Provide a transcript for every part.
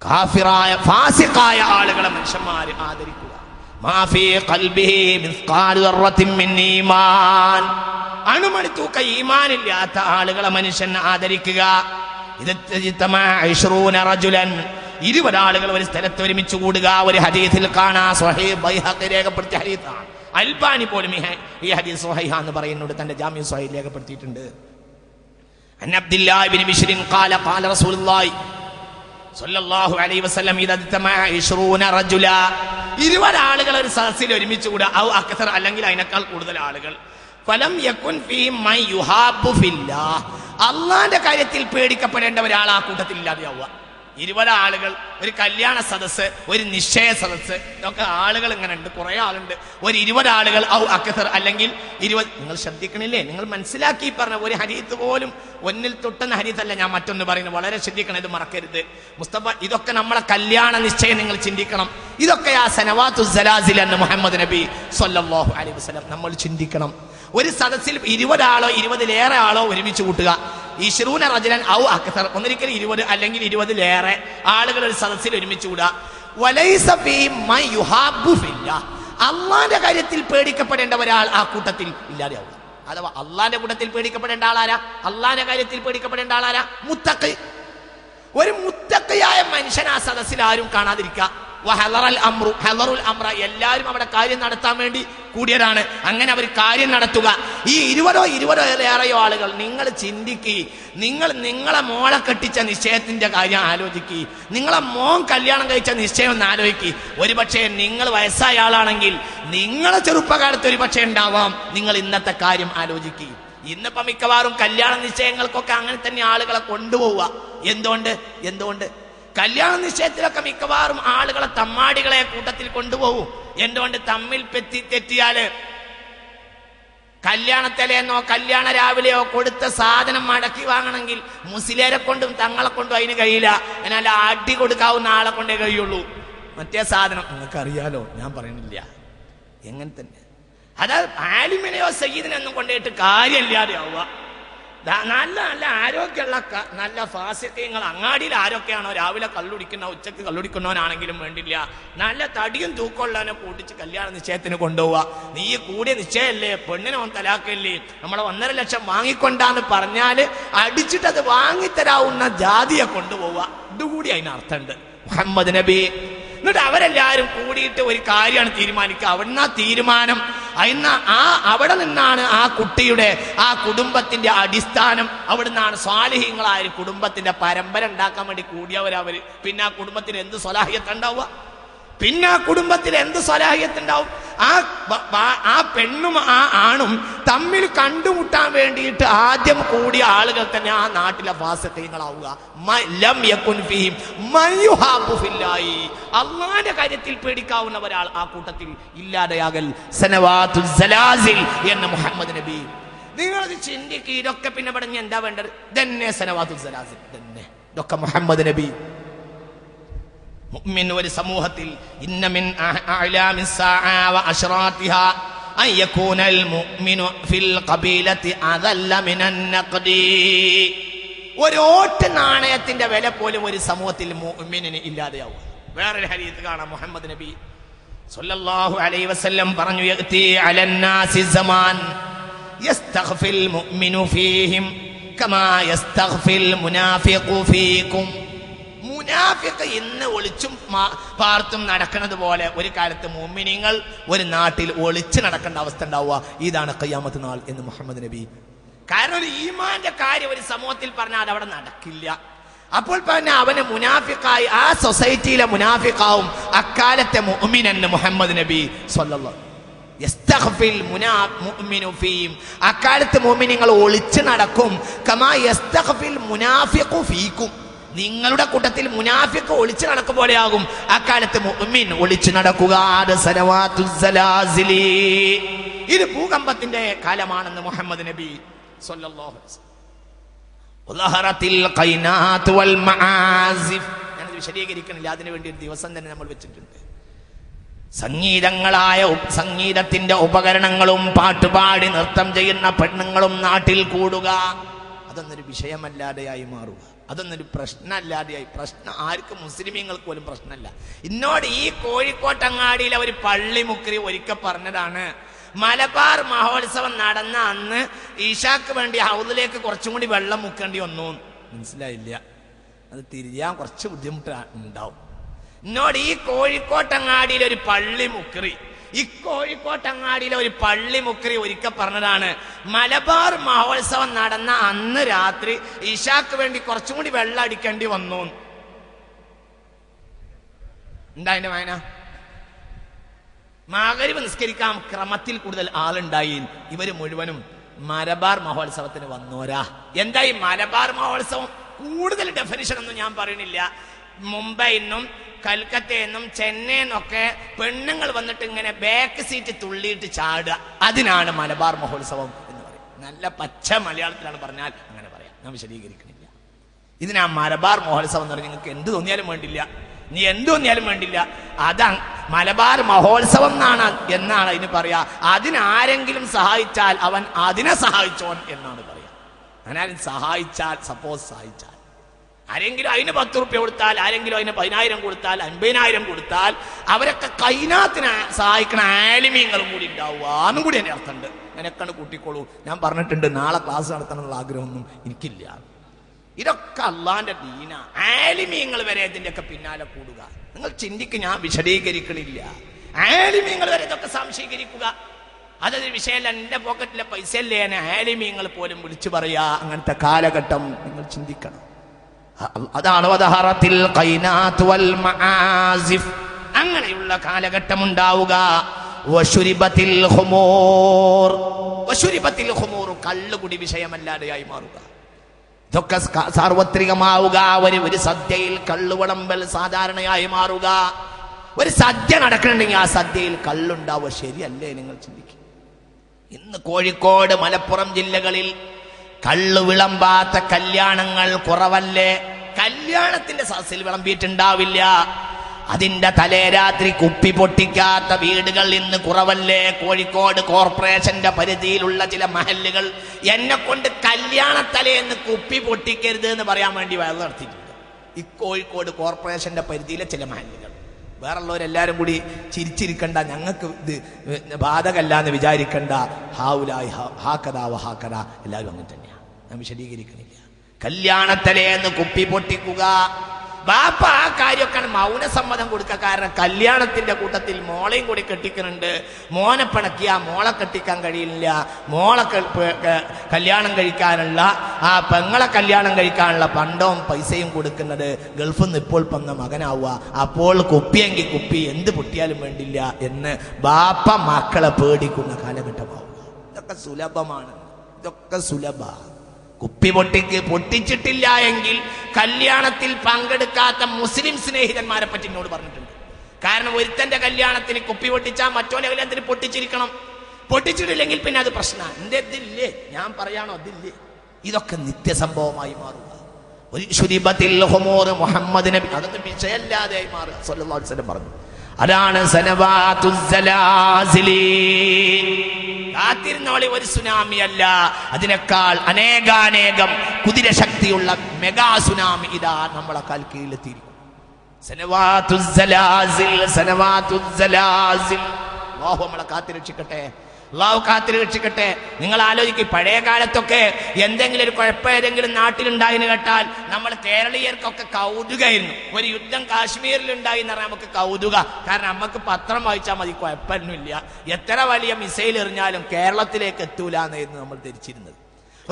കാഫിറായ ഫാസിഖായ ആളുകളെ മനുഷ്യന്മാർ ആദരിക്കുക. മാഫീ ഖൽബിഹി മിസ്ഖാലു ദർറത്തിൻ മിൻ ഈമാൻ, അണുമണി തൂക്ക ഈമാനില്ലാത്ത ആളുകളെ മനുഷ്യൻ ആദരിക്കുക. ഇത് 20 ആളുകൾ ഒരു സ്ഥലത്ത് ഒരുമിച്ച് കൂടുക. ഒരു ഹദീസിൽ കാണാം, സ്വഹീഹ് ബൈഹഖി രേഖപ്പെടുത്തിയ ഹദീസാണ്. അൽബാനി പോലും ഈ ഹദീസ് സ്വഹീഹ എന്ന് പറയുന്നുണ്ട്, തന്റെ ജാമിഉ സ്വഹീഹ് രേഖപ്പെടുത്തിയിട്ടുണ്ട്. അൻ അബ്ദുല്ലാഹ് ഇബ്നു ബിശ്ർ ഖാല ഖാല റസൂലുള്ളാഹി സ്വല്ലല്ലാഹു അലൈഹി വസല്ലം ഇദാ തമാ 20 റജുല, 20 ആളുകൾ ഒരു സദസ്സിൽ ഒരുമിച്ച് കൂടുക, ഔ അക്സർ അല്ലെങ്കിൽ അതിനേക്കാൾ കൂടുതൽ ആളുകൾ, ഫലം യകുൻ ഫീഹിം മൻ യുഹാബ്ബു ഫില്ലാഹ്, അല്ലാഹുവിന്റെ കാര്യത്തിൽ പേടിക്കപ്പെടേണ്ട ഒരാൾ ആ കൂട്ടത്തിൽ ഇല്ലാതെയാവുക. 20 ആളുകൾ, ഒരു കല്യാണ സദസ്സ്, ഒരു നിശ്ചയ സദസ്സ്, ഇതൊക്കെ ആളുകൾ ഇങ്ങനെ ഉണ്ട്, കുറെ ആളുണ്ട്. ഒരു 20 ആളുകൾ ഔ അക്സർ അല്ലെങ്കിൽ 20. നിങ്ങൾ ശ്രദ്ധിക്കണില്ലേ? നിങ്ങൾ മനസ്സിലാക്കി പറഞ്ഞ ഒരു ഹദീസ് പോലും ഒന്നിൽ തൊട്ടുന്ന ഹദീസല്ല ഞാൻ മറ്റൊന്ന് പറയുന്നത്. വളരെ ശ്രദ്ധിക്കണം, ഇത് മറക്കരുത് മുസ്തഫ. ഇതൊക്കെ നമ്മളെ കല്യാണ നിശ്ചയം നിങ്ങൾ ചിന്തിക്കണം. ഇതൊക്കെ ആ സനവാത്തു സലാസിൽ എന്ന് മുഹമ്മദ് നബി സ്വല്ലല്ലാഹു അലൈഹി വസല്ലം നമ്മൾ ചിന്തിക്കണം. ഒരു സദസ്സിൽ 20 ആളോ 20-ലേറെ ആളോ ഒരുമിച്ച് കൂട്ടുക. 20 റജുലൻ ഔ അക്സർ, ഒന്നിരിക്കൽ 20 അല്ലെങ്കിൽ 20-ലേറെ ആളുകൾ ഒരു സദസ്സിൽ ഒരുമിച്ച് കൂടുക. വലൈസ ഫീഹിം മൻ യുഹാബ്ബു ഫില്ലാഹ്, അല്ലാഹുവിന്റെ കാര്യത്തിൽ പേടിക്കപ്പെടേണ്ട ഒരാൾ ആ കൂട്ടത്തിൽ ഇല്ലാതെയാവുക. അഥവാ അല്ലാഹുവിന്റെ കൂട്ടത്തിൽ പേടിക്കപ്പെടേണ്ട ആളാരാ? അല്ലാഹുവിന്റെ കാര്യത്തിൽ പേടിക്കപ്പെടേണ്ട ആളാരാ? മുത്തഖി. ഒരു മുത്തഖിയായ മനുഷ്യൻ ആ സദസ്സിൽ ആരും കാണാതിരിക്കുക. എല്ലാവരും അവിടെ കാര്യം നടത്താൻ വേണ്ടി കൂടിയതാണ്. അങ്ങനെ അവർ കാര്യം നടത്തുക. ഈ 20-ലേറെയോ ആളുകൾ നിങ്ങൾ ചിന്തിക്കുക. നിങ്ങളെ മോളെ കെട്ടിച്ച നിശ്ചയത്തിന്റെ കാര്യം ആലോചിക്കുക. നിങ്ങളെ മോൻ കല്യാണം കഴിച്ച നിശ്ചയം ഒന്ന് ആലോചിക്കുക. ഒരുപക്ഷെ നിങ്ങൾ വയസ്സായ ആളാണെങ്കിൽ നിങ്ങളെ ചെറുപ്പകാലത്ത് ഒരുപക്ഷെ ഉണ്ടാവാം. നിങ്ങൾ ഇന്നത്തെ കാര്യം ആലോചിക്കുക. ഇന്നിപ്പോ മിക്കവാറും കല്യാണ നിശ്ചയങ്ങൾക്കൊക്കെ അങ്ങനെ തന്നെ ആളുകളെ കൊണ്ടുപോവുക. എന്തുകൊണ്ട് കല്യാണ നിശ്ചയത്തിലൊക്കെ മിക്കവാറും ആളുകളെ തമ്മാടികളെ കൂട്ടത്തിൽ കൊണ്ടുപോകും. എന്തുകൊണ്ട്? തമ്മിൽ തെറ്റിയാല് കല്യാണത്തലേന്നോ കല്യാണ രാവിലെയോ കൊടുത്ത സാധനം മടക്കി വാങ്ങണമെങ്കിൽ മുസ്ലിരെ കൊണ്ടും തങ്ങളെ കൊണ്ടും അതിന് കഴിയില്ല. എന്നാൽ അടി കൊടുക്കാവുന്ന ആളെ കൊണ്ടേ കഴിയുള്ളൂ. മറ്റേ സാധനം നിങ്ങൾക്കറിയാലോ, ഞാൻ പറയുന്നില്ല. എങ്ങനെ തന്നെ അതായത് ആലിമിനെയോ സയ്യിദിനെയൊന്നും കൊണ്ടുപോയിട്ട് കാര്യമില്ലാതെ ആവുക. നല്ല നല്ല ആരോഗ്യമുള്ള നല്ല ഫാസിഖീങ്ങൾ അങ്ങാടിയിൽ ആരൊക്കെയാണോ രാവിലെ കള്ളുടിക്കുന്ന ഉച്ചക്ക് കള്ളുടിക്കുന്നവനാണെങ്കിലും വേണ്ടില്ല, നല്ല തടിയും തൂക്കമുള്ളവനെ കൂട്ടിച്ച് കല്യാണ നിശ്ചയത്തിന് കൊണ്ടുപോവുക. നീ കൂടിയ നിശ്ചയമല്ലേ, പെണ്ണിനെ ഓൻ തലാക്കല്ലേ, നമ്മളെ 1.5 ലക്ഷം വാങ്ങിക്കൊണ്ടാന്ന് പറഞ്ഞാല് അടിച്ചിട്ടത് വാങ്ങിത്തരാവുന്ന ജാതിയെ കൊണ്ടുപോവുക. ഇതുകൂടി അതിനർത്ഥമുണ്ട്. മുഹമ്മദ് നബി എന്നിട്ട് അവരെല്ലാവരും കൂടിയിട്ട് ഒരു കാര്യമാണ് തീരുമാനിക്കുക. അവിടുന്ന് ആ തീരുമാനം അവിടെ നിന്നാണ് ആ കുട്ടിയുടെ ആ കുടുംബത്തിന്റെ അടിസ്ഥാനം. അവിടുന്നാണ് സ്വാലിഹീങ്ങളായ കുടുംബത്തിന്റെ പരമ്പര ഉണ്ടാക്കാൻ വേണ്ടി കൂടിയവരവര്. പിന്നെ ആ കുടുംബത്തിന് എന്ത് സ്വലാഹിയത്ത് ഉണ്ടാവുക? ആ പെണ്ണും ആ ആണും തമ്മിൽ കണ്ടുമുട്ടാൻ വേണ്ടിയിട്ട് ആദ്യം കൂടിയ ആളുകൾ തന്നെ ആ നാട്ടിലെ ഫാസിഖീങ്ങളാവുക. അല്ലാഹുവിന്റെ കാര്യത്തിൽ പേടിക്കാവുന്ന ഒരാൾ ആ കൂട്ടത്തിൽ ഇല്ലാതെയാകൽ. സനവാത്തുൽ സലാസിൽ എന്ന മുഹമ്മദ് നബി. നിങ്ങളത് ചിന്തിക്കുക. ഇതൊക്കെ പിന്നെ പറഞ്ഞ എന്താ വേണ്ടത്? തന്നെ സനവാത്തുൽ സലാസിൽ തന്നെ. ഇതൊക്കെ മുഹമ്മദ് നബി. മുഅ്മിൻ ഒരു സമൂഹത്തിൽ ഇന്ന മിൻ അഅലാമിസ് സാഅ വ അശ്റാത്തിഹാ അൻ യകൂനൽ മുഅ്മിനു ഫിൽ ഖബീലത്തി അദല്ല മിനൻ നഖ്ദി. ഒരു ഓട്ട് നാണയത്തിന്റെ വില പോലും ഒരു സമൂഹത്തിൽ മുഅ്മിനിന് ഇല്ലാതെയാവും. വേറൊരു ഹദീസ് കാണാം, മുഹമ്മദ് നബി സ്വല്ലല്ലാഹു അലൈഹി വസല്ലം പറഞ്ഞു, യഅതി അലന്നാസി സമാൻ യസ്തഗ്ഫിൽ മുഅ്മിനു ഫീഹിം കമാ യസ്തഗ്ഫിൽ മുനാഫിഖു ഫീകും. മുനാഫിഖ് ഇന്ന് ഒളിച്ചും പാർത്തും നടക്കുന്നത് പോലെ ഒരു കാലത്ത് മുഅ്മിനീങ്ങൾ ഒരു നാട്ടിൽ ഒളിച്ചു നടക്കേണ്ട അവസ്ഥ ഉണ്ടാവുക. ഇതാണ് ഖിയാമത്ത് നാൾ എന്ന് മുഹമ്മദ് നബി. കാരണം ഒരു ഈമാന്റെ കാര്യം ഒരു സമൂഹത്തിൽ പറഞ്ഞാൽ അതവിടെ നടക്കില്ല. അപ്പോൾ പറഞ്ഞ അവന് മുനാഫിഖായി ആ സൊസൈറ്റിയിലെ മുനാഫിഖാവും അക്കാലത്തെ മുഅ്മിൻ എന്ന് മുഹമ്മദ് നബി സ്വല്ലല്ലാഹു യസ്തഗ്ഫിൽ മുഅ്മിനു ഫീഹിം. അക്കാലത്ത് മുഅ്മിനീങ്ങൾ ഒളിച്ചു നടക്കും. കമാ യസ്തഗ്ഫിൽ മുനാഫിഖു ഫീകും. നിങ്ങളുടെ കൂട്ടത്തിൽ മുനാഫിഖ് ഒളിച്ചു നടക്കും പോലെയാകും അക്കാലത്ത് മുഅ്മിൻ ഒളിച്ചു നടക്കുക. ഇത് ഭൂകമ്പത്തിന്റെ കാലമാണെന്ന് മുഹമ്മദ് നബി സ്വല്ലല്ലാഹു അലൈഹി വസല്ലം. ഞാനത് വിശദീകരിക്കണില്ല, അതിനു വേണ്ടി ഒരു ദിവസം തന്നെ നമ്മൾ വെച്ചിട്ടുണ്ട്. സംഗീതത്തിന്റെ ഉപകരണങ്ങളും പാട്ടുപാടി നൃത്തം ചെയ്യുന്ന പെണ്ണുങ്ങളും നാട്ടിൽ കൂടുക, അതൊന്നൊരു വിഷയമല്ലാതെയായി മാറുക. അതൊന്നൊരു പ്രശ്നമല്ലാതെയായി. പ്രശ്നം ആർക്കും, മുസ്ലിമീങ്ങൾക്ക് പോലും പ്രശ്നമല്ല. എന്നോട് ഈ കോഴിക്കോട്ടങ്ങാടിയിലെ ഒരു പള്ളിമുക്കരി ഒരിക്കൽ പറഞ്ഞതാണ്, മലബാർ മഹോത്സവം നടന്ന അന്ന് ഈശാക്ക് വേണ്ടി ഹൗദിലേക്ക് കുറച്ചും കൂടി വെള്ളം മുക്കേണ്ടി വന്നു. മനസ്സിലായില്ല, അത് തിരിയാൻ കുറച്ച് ബുദ്ധിമുട്ട് ഉണ്ടാവും. എന്നോട് ഈ കോഴിക്കോട്ടങ്ങാടിയിലെ ഒരു പള്ളിമുക്കരി ഒരിക്കൽ പറഞ്ഞതാണ്, മലബാർ മഹോത്സവം നടന്ന അന്ന് രാത്രി ഈശാക്ക് വേണ്ടി കുറച്ചും കൂടി വെള്ളം അടിക്കേണ്ടി വന്നു. എന്താ അതിന്റെ വായന? മഗ്‌രിബ് നിസ്കരിക്കാൻ ക്രമത്തിൽ കൂടുതൽ ആളുണ്ടായി. ഇവര് മുഴുവനും മലബാർ മഹോത്സവത്തിന് വന്നോരാ. എന്താ ഈ മലബാർ മഹോത്സവം? കൂടുതൽ ഡെഫിനിഷൻ ഒന്നും ഞാൻ പറയണില്ല. മുംബൈന്നും കൽക്കത്തയെന്നും ചെന്നൈന്നൊക്കെ പെണ്ണുങ്ങൾ വന്നിട്ട് ഇങ്ങനെ ബാക്ക് സീറ്റ് തുള്ളിയിട്ട് ചാടുക, അതിനാണ് മലബാർ മഹോത്സവം എന്ന് പറയും. നല്ല പച്ച മലയാളത്തിലാണ് പറഞ്ഞാൽ അങ്ങനെ പറയാം, ഞാൻ വിശദീകരിക്കണില്ല. ഇതിനാ മലബാർ മഹോത്സവം എന്ന് പറഞ്ഞാൽ നിങ്ങൾക്ക് എന്ത് തോന്നിയാലും വേണ്ടില്ല, നീ എന്ത് തോന്നിയാലും വേണ്ടില്ല, അതാ മലബാർ മഹോത്സവം എന്നാണ് അതിന് പറയാ. അതിനാരെങ്കിലും സഹായിച്ചാൽ അവൻ അതിനെ സഹായിച്ചോൻ എന്നാണ് പറയാ. അങ്ങനെ സഹായിച്ചാൽ, സപ്പോസ് സഹായിച്ചാൽ, ആരെങ്കിലും അതിന് 10 റുപ്യ കൊടുത്താൽ, ആരെങ്കിലും അതിന് 10,000 കൊടുത്താൽ, 50,000 കൊടുത്താൽ, അവരൊക്കെ കൈനാത്തിന് സഹായിക്കണ ആലിമീങ്ങളും കൂടി ഉണ്ടാവുക എന്നും കൂടി എന്റെ അർത്ഥമുണ്ട്. എനക്കാണ് കൂട്ടിക്കോളൂ. ഞാൻ പറഞ്ഞിട്ടുണ്ട്, നാളെ ക്ലാസ് നടത്തണമെന്നുള്ള ആഗ്രഹമൊന്നും എനിക്കില്ല. ഇതൊക്കെ അള്ളാന്റെ ദീന. ആലിമീങ്ങൾ വരെ ഇതിന്റെയൊക്കെ പിന്നാലെ കൂടുക. നിങ്ങൾ ചിന്തിക്ക്, ഞാൻ വിശദീകരിക്കണില്ല. ആലിമീങ്ങൾ വരെ ഇതൊക്കെ സംശീകരിക്കുക, അതൊരു വിഷയമല്ല. എന്റെ പോക്കറ്റിലെ പൈസ അല്ലേ ആലിമീങ്ങൾ പോലും വിളിച്ചു പറയാ. അങ്ങനത്തെ കാലഘട്ടം നിങ്ങൾ ചിന്തിക്കണം. അതാണ് അങ്ങനെയുള്ള കാലഘട്ടം ഉണ്ടാവുക. കള്ളുകുടി വിഷയമല്ലാതെയായി മാറുക. ഇതൊക്കെ സാർവത്രികമാവുക. ഒരു സദ്യയിൽ കള്ളുവിളമ്പൽ സാധാരണയായി മാറുക. ഒരു സദ്യ നടക്കണമെങ്കിൽ ആ സദ്യയിൽ കള്ളുണ്ടാവുക. ശരിയല്ലേ? നിങ്ങൾ ചിന്തിക്കുക. ഇന്ന് കോഴിക്കോട്, മലപ്പുറം ജില്ലകളിൽ കള്ളു വിളമ്പാത്ത കല്യാണങ്ങൾ കുറവല്ലേ? കല്യാണത്തിന്റെ സദസ്സിൽ വിളമ്പിയിട്ടുണ്ടാവില്ല. അതിന്റെ തലേ രാത്രി കുപ്പി പൊട്ടിക്കാത്ത വീടുകൾ ഇന്ന് കുറവല്ലേ? കോഴിക്കോട് കോർപ്പറേഷന്റെ പരിധിയിലുള്ള ചില മഹല്ലുകൾ എന്നെ കൊണ്ട് കല്യാണത്തലേന്ന് കുപ്പി പൊട്ടിക്കരുത് എന്ന് പറയാൻ വേണ്ടി വയറ് നടത്തിയിട്ടുണ്ട്. ഈ കോഴിക്കോട് കോർപ്പറേഷന്റെ പരിധിയിലെ ചില മഹല്ലുകൾ. വേറുള്ളവരെല്ലാരും കൂടി ചിരിച്ചിരിക്കണ്ട, ഞങ്ങൾക്ക് ഇത് ബാധകല്ല എന്ന് വിചാരിക്കണ്ട. ഹാവുലായി ഹാക്കഥാ വഹാക്കഥാ, എല്ലാവരും അങ്ങനെ തന്നെയാണ്. ഞാൻ വിശദീകരിക്കണില്ല. കല്യാണത്തലേന്ന് കുപ്പി പൊട്ടിക്കുക. ബാപ്പ ആ കാര്യമൊക്കെ മൗനസമ്മതം കൊടുക്കുക. കാരണം കല്യാണത്തിന്റെ കൂട്ടത്തിൽ മോളെയും കൂടി കെട്ടിക്കുന്നുണ്ട്. മോനെ പിണക്കിയ മോളെ കെട്ടിക്കാൻ കഴിയില്ല. മോളെ കല്യാണം കഴിക്കാനുള്ള, ആ പെങ്ങളെ കല്യാണം കഴിക്കാനുള്ള പണ്ടവും പൈസയും കൊടുക്കുന്നത് ഗൾഫിൽ നിന്ന് ഇപ്പോൾ വന്ന മകനാവുക. അപ്പോൾ കുപ്പിയെങ്കിൽ കുപ്പി, എന്ത് പൊട്ടിയാലും വേണ്ടില്ല എന്ന് ബാപ്പ മക്കളെ പേടിക്കുന്ന കാലഘട്ടമാവുക. ഇതൊക്കെ സുലഭമാണ്. ഇതൊക്കെ സുലഭ. കുപ്പി പൊട്ടിച്ചിട്ടില്ല എങ്കിൽ കല്യാണത്തിൽ പങ്കെടുക്കാത്ത മുസ്ലിം സ്നേഹിതന്മാരെ പറ്റി എന്നോട് പറഞ്ഞിട്ടുണ്ട്. കാരണം ഒരുത്തന്റെ കല്യാണത്തിന് കുപ്പി പൊട്ടിച്ചാൽ മറ്റോ കല്യാണത്തിന് പൊട്ടിച്ചിരിക്കണം. പൊട്ടിച്ചിട്ടില്ലെങ്കിൽ പിന്നെ അത് പ്രശ്നമാണ്. എന്റെ ഇതില്ലേ, ഞാൻ പറയാണോ അതില്ലേ? ഇതൊക്കെ നിത്യസംഭവമായി മാറുക. മുഹമ്മദ് നബി അതൊന്നും വിഷയല്ലാതെ മാറുക. സ്വല്ലല്ലാഹു അലൈഹി വസല്ലം പറഞ്ഞു. അതാണ് കാത്തിരുന്നോളി, ഒരു സുനാമി അല്ല, അതിനേക്കാൾ അനേകാനേകം കുതിരശക്തിയുള്ള മെഗാ സുനാമി ഇതാ നമ്മളെ കാൽ കീഴിലെത്തിയിരിക്കും. അല്ലാഹു നമ്മളെ കാത്തിരക്ഷിക്കട്ടെ. അള്ളാഹു കാത്തിരക്ഷിക്കട്ടെ. നിങ്ങൾ ആലോചിക്കും, പഴയ കാലത്തൊക്കെ എന്തെങ്കിലും ഒരു കുഴപ്പം ഏതെങ്കിലും നാട്ടിലുണ്ടായിന്ന് കേട്ടാൽ നമ്മൾ കേരളീയർക്കൊക്കെ കൗതുകമായിരുന്നു. ഒരു യുദ്ധം കാശ്മീരിലുണ്ടായി എന്ന് പറഞ്ഞാൽ നമുക്ക് കൗതുക. കാരണം നമുക്ക് പത്രം വായിച്ചാൽ മതി, കുഴപ്പമൊന്നുമില്ല. എത്ര വലിയ മിസൈൽ എറിഞ്ഞാലും കേരളത്തിലേക്ക് എത്തൂല എന്നായിരുന്നു നമ്മൾ ധരിച്ചിരുന്നത്.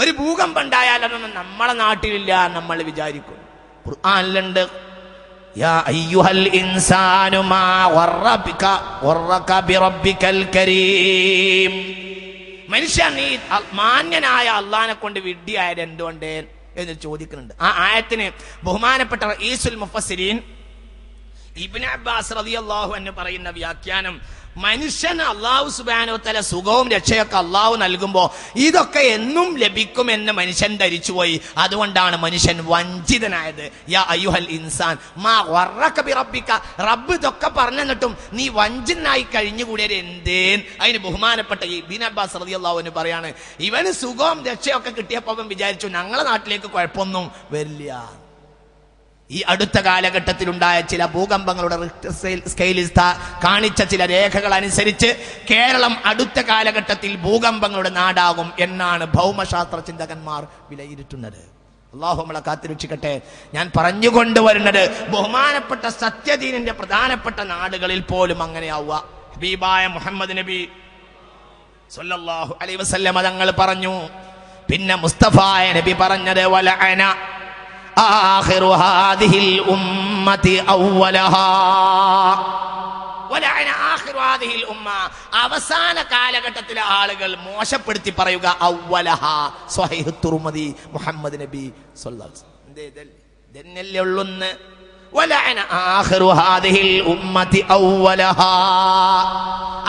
ഒരു ഭൂകമ്പം ഉണ്ടായാൽ അതൊന്നും നമ്മളെ നാട്ടിലില്ല നമ്മൾ വിചാരിക്കും. ഖുർആനിലുണ്ട്, യാ അയ്യുഹൽ ഇൻസാനു മാ ഗറക ബിറബ്ബിക്കൽ കരീം. മനുഷ്യ, നീ മാന്യനായ അള്ളാഹിനെ കൊണ്ട് വിഡ്ഢിയായത് എന്തുകൊണ്ട് എന്ന് ചോദിക്കുന്നുണ്ട്. ആ ആയത്തിന് ബഹുമാനപ്പെട്ട റഈസുൽ മുഫസ്സിരീൻ ഇബ്നു അബ്ബാസ് റളിയല്ലാഹു അൻഹു പറയുന്ന വ്യാഖ്യാനം, മനുഷ്യന് അള്ളാഹു സുബ്ഹാനഹു വ തആല സുഖവും രക്ഷയൊക്കെ അള്ളാഹു നൽകുമ്പോ ഇതൊക്കെ എന്നും ലഭിക്കുമെന്ന് മനുഷ്യൻ ധരിച്ചുപോയി. അതുകൊണ്ടാണ് മനുഷ്യൻ വഞ്ചിതനായത്. യാ അയ്യുഹൽ ഇൻസാൻ മാ ഗറക ബിറബ്ബിക. റബ്ബ് ഇതൊക്കെ പറഞ്ഞിട്ടും നീ വഞ്ചിതനായി കഴിഞ്ഞുകൂടിയത് എന്തേൻ? അതിന് ബഹുമാനപ്പെട്ട ഇബ്നു അബ്ബാസ് റളിയല്ലാഹു അൻഹു പറയാണ്, ഇവന് സുഖവും രക്ഷയൊക്കെ കിട്ടിയപ്പോൾ അവൻ വിചാരിച്ചു ഞങ്ങളെ നാട്ടിലേക്ക് കുഴപ്പമൊന്നും വരില്ല. ഈ അടുത്ത കാലഘട്ടത്തിലുണ്ടായ ചില ഭൂകമ്പങ്ങളുടെ സ്കെയിലിൽ കാണിച്ച ചില രേഖകൾ അനുസരിച്ച് കേരളം അടുത്ത കാലഘട്ടത്തിൽ ഭൂകമ്പങ്ങളുടെ നാടാകും എന്നാണ് ഭൗമശാസ്ത്ര ചിന്തകന്മാർ വിലയിരുത്തുന്നത്. അല്ലാഹു നമ്മളെ കാത്തുരക്ഷിക്കട്ടെ. ഞാൻ പറഞ്ഞുകൊണ്ടുവരുന്നത് ബഹുമാനപ്പെട്ട സത്യദീനിന്റെ പ്രധാനപ്പെട്ട നാടുകളിൽ പോലും അങ്ങനെയാവുക. ഹബീബായ മുഹമ്മദ് നബി സല്ലല്ലാഹു അലൈഹി വസല്ലം തങ്ങൾ പറഞ്ഞു. പിന്നെ മുസ്തഫായ നബി പറഞ്ഞത് വലഅന ആഖിറു ഹാദിഹിൽ ഉമ്മത്തി അവ്വലഹാ. വലഅന ആഖിറു ഹാദിഹിൽ ഉമ്മ, അവസാന കാലഘട്ടത്തിലെ ആളുകൾ മോശപ്പെടുത്തി പറയുക. അവ്വലഹാ സ്വഹീഹ് തുർമുദി മുഹമ്മദ് നബി സല്ലല്ലാഹു അലൈഹി വസല്ലം ഇതന്നല്ലേ ഉള്ളുന്ന്. വലഅന ആഖിറു ഹാദിഹിൽ ഉമ്മത്തി അവ്വലഹാ,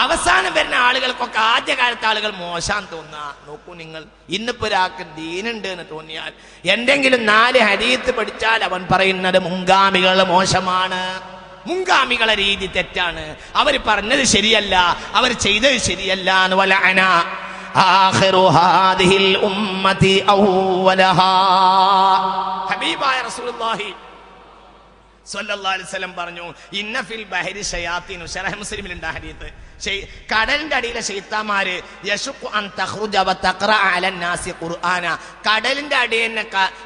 അവസാനം വരുന്ന ആളുകൾക്കൊക്കെ ആദ്യകാലത്തെ ആളുകൾ മോശം തോന്നുക. നോക്കൂ നിങ്ങൾ, ഇന്നിപ്പോ ഒരാൾക്ക് ദീനുണ്ട് എന്ന് തോന്നിയാൽ എന്തെങ്കിലും 4 ഹദീത്ത് പഠിച്ചാൽ അവൻ പറയുന്നത് മുൻഗാമികൾ മോശമാണ്, മുൻഗാമികളെ രീതി തെറ്റാണ്, അവർ പറഞ്ഞത് ശരിയല്ല, അവർ ചെയ്തത് ശരിയല്ല. വലഅന ആഖിറു ഹാദിഹിൽ ഉമ്മത്തി അവ്വലഹാ. ഹബീബായ റസൂലുള്ളാഹി സ്വല്ലല്ലാഹു അലൈഹി വസല്ലം പറഞ്ഞു, ഇന്ന ഫിൽ ബഹരി ശയാത്തീൻ. ശറഹ് മുസ്ലിമിലുണ്ട് ഹദീസ്. കടലിന്റെ അടിയിലെ ശൈത്താന്മാര് യശുഖു അൻ തഖ്റുജ വ തഖറ അലൻ നാസി ഖുർആന. കടലിന്റെ അടിയിൽ നിന്ന്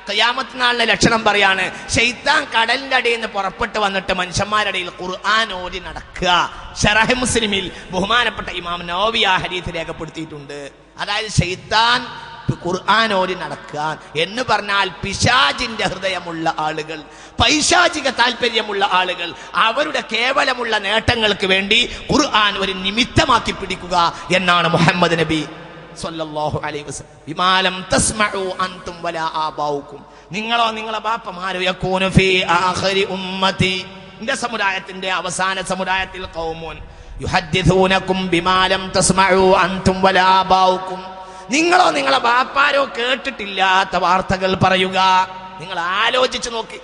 ഖിയാമത്ത് നാളിന്റെ ലക്ഷണം പറയാണ്, ശൈത്താൻ കടലിന്റെ അടിയിൽ നിന്ന് പുറപ്പെട്ട് വന്നിട്ട് മനുഷ്യന്മാരുടെ ഇടയിൽ ഖുർആൻ ഓതി നടക്കുക. ശറഹ് മുസ്ലിമിൽ ബഹുമാനപ്പെട്ട ഇമാം നവവി ആ ഹദീസ് രേഖപ്പെടുത്തിയിട്ടുണ്ട്. അതായത് ശൈത്താൻ ഖുർആൻ ഓതി നടക്കാൻ എന്ന് പറഞ്ഞാൽ പിശാചിന്റെ ഹൃദയമുള്ള ആളുകൾ, പൈശാചിക താല്പര്യമുള്ള ആളുകൾ, അവരുടെ കേവലമുള്ള നേട്ടങ്ങൾക്ക് വേണ്ടി ഖുർആൻ ഒരു നിമിത്തമാക്കി പിടിക്കുക എന്നാണ് മുഹമ്മദ് നബി സല്ലല്ലാഹു അലൈഹി വസല്ലം. ബിമാലം തസ്മഉ അൻതും വലാ ആബാഉകും, നിങ്ങളോ നിങ്ങളെ ബാപ്പമാരോ യകൂനു ഫീ ആഖിരി ഉമ്മതി, എന്റെ സമുദായത്തിന്റെ അവസാന സമുദായത്തിൽ ഖൗമുൻ യുഹദ്ദിഥൂനകും ബിമാലം തസ്മഉ അൻതും വലാ ആബാഉകും, നിങ്ങളോ നിങ്ങളെ ബാപ്പാരോ കേട്ടിട്ടില്ലാത്ത വാർത്തകൾ പറയുക. നിങ്ങൾ ആലോചിച്ച് നോക്കി,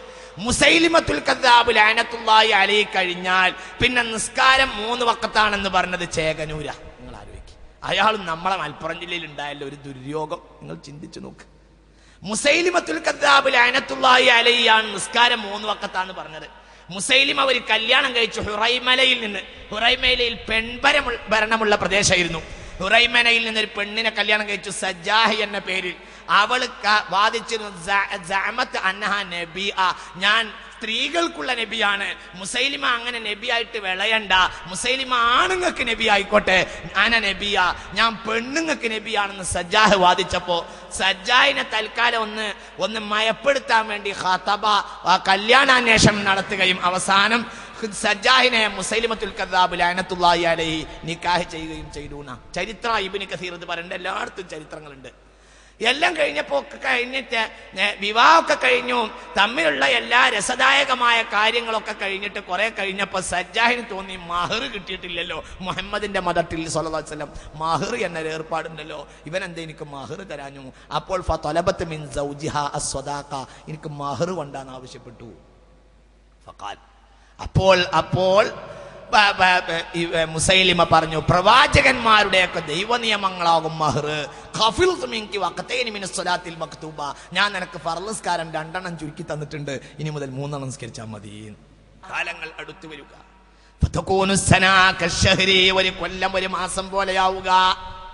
മുസൈലിമത്തുൽ കദ്ദാബ് ലഅനത്തുല്ലാഹി അലൈഹി കഴിഞ്ഞാൽ പിന്നെ നിസ്കാരം 3 വഖത്താണെന്ന് പറഞ്ഞത് ചേകനൂര. നിങ്ങൾ ആലോചിക്കുക, അയാളും നമ്മളെ മലപ്പുറം ജില്ലയിൽ ഉണ്ടായല്ലോ ഒരു ദുര്യോഗം. നിങ്ങൾ ചിന്തിച്ചു നോക്ക്, മുസൈലിമത്തുൽ കദ്ദാബ് ലഅനത്തുല്ലാഹി അലൈഹി ആണ് നിസ്കാരം 3 വഖത്താന്ന് പറഞ്ഞത്. മുസൈലിമ ഒരു കല്യാണം കഴിച്ചു ഹുറൈമലയിൽ നിന്ന്. ഹുറൈമലയിൽ ഭരണമുള്ള പ്രദേശമായിരുന്നു. ഹുറൈമനയിൽ നിന്നൊരു പെണ്ണിനെ കല്യാണം കഴിച്ചു, സജ്ജാഹി എന്ന പേരിൽ. അവൾ വാദിച്ചിരുന്നു ഞാൻ സ്ത്രീകൾക്കുള്ള നബിയാണ്, മുസൈലിമ അങ്ങനെ നബിയായിട്ട് വിളയണ്ട, മുസൈലിമ ആണുങ്ങൾക്ക് നബി ആയിക്കോട്ടെ, നബിയ, ഞാൻ പെണ്ണുങ്ങൾക്ക് നബിയാണെന്ന് സജ്ജാഹ് വാദിച്ചപ്പോ സജ്ജാഹിനെ തൽക്കാലം ഒന്ന് മയപ്പെടുത്താൻ വേണ്ടി ഖതബ കല്യാണാന്വേഷണം നടത്തുകയും അവസാനം സജ്ജാഹിനെ മുസൈലിമത്തുൽ കദ്ദാബ് ലഅനത്തുല്ലാഹി അലൈഹി നിക്കാഹ് ചെയ്യുകയും ചെയ്തു. ചരിത്ര ഇബ്നു കസീർ ഇത് പറയുന്നുണ്ട്, എല്ലായിടത്തും ചരിത്രങ്ങളുണ്ട്. എല്ലാം കഴിഞ്ഞിട്ട് വിവാഹമൊക്കെ കഴിഞ്ഞു, തമ്മിലുള്ള എല്ലാ രസദായകമായ കാര്യങ്ങളൊക്കെ കഴിഞ്ഞിട്ട് കുറെ കഴിഞ്ഞപ്പോൾ സജ്ജാഹിന് തോന്നി മഹർ കിട്ടിയിട്ടില്ലല്ലോ, മുഹമ്മദിന്റെ മതത്തിൽ സ്വല്ലല്ലാഹു അലൈഹി വസല്ലം മഹർ എന്നൊരു ഏർപ്പാടുണ്ടല്ലോ, ഇവനെന്താ എനിക്ക് മഹർ തരാഞ്ഞു. അപ്പോൾ ഫതലബത് മിൻ സൗജിഹാ അസ്സദാഖ, എനിക്ക് മഹർ കൊണ്ടാണ് ആവശ്യപ്പെട്ടു. ഫഖാൽ, അപ്പോൾ മുസൈലിമ പറഞ്ഞു, പ്രവാചകന്മാരുടെയൊക്കെ ദൈവ നിയമങ്ങളാകും മഹർ. ഞാൻ നിനക്ക് ഫർളസ്കാരം 2 ചുരുക്കി തന്നിട്ടുണ്ട്, ഇനി മുതൽ 3 നിസ്കരിച്ചാൽ മതി. കാലങ്ങൾ അടുത്തു വരിക. ഒരു കൊല്ലം ഒരു മാസം പോലെയാവുക.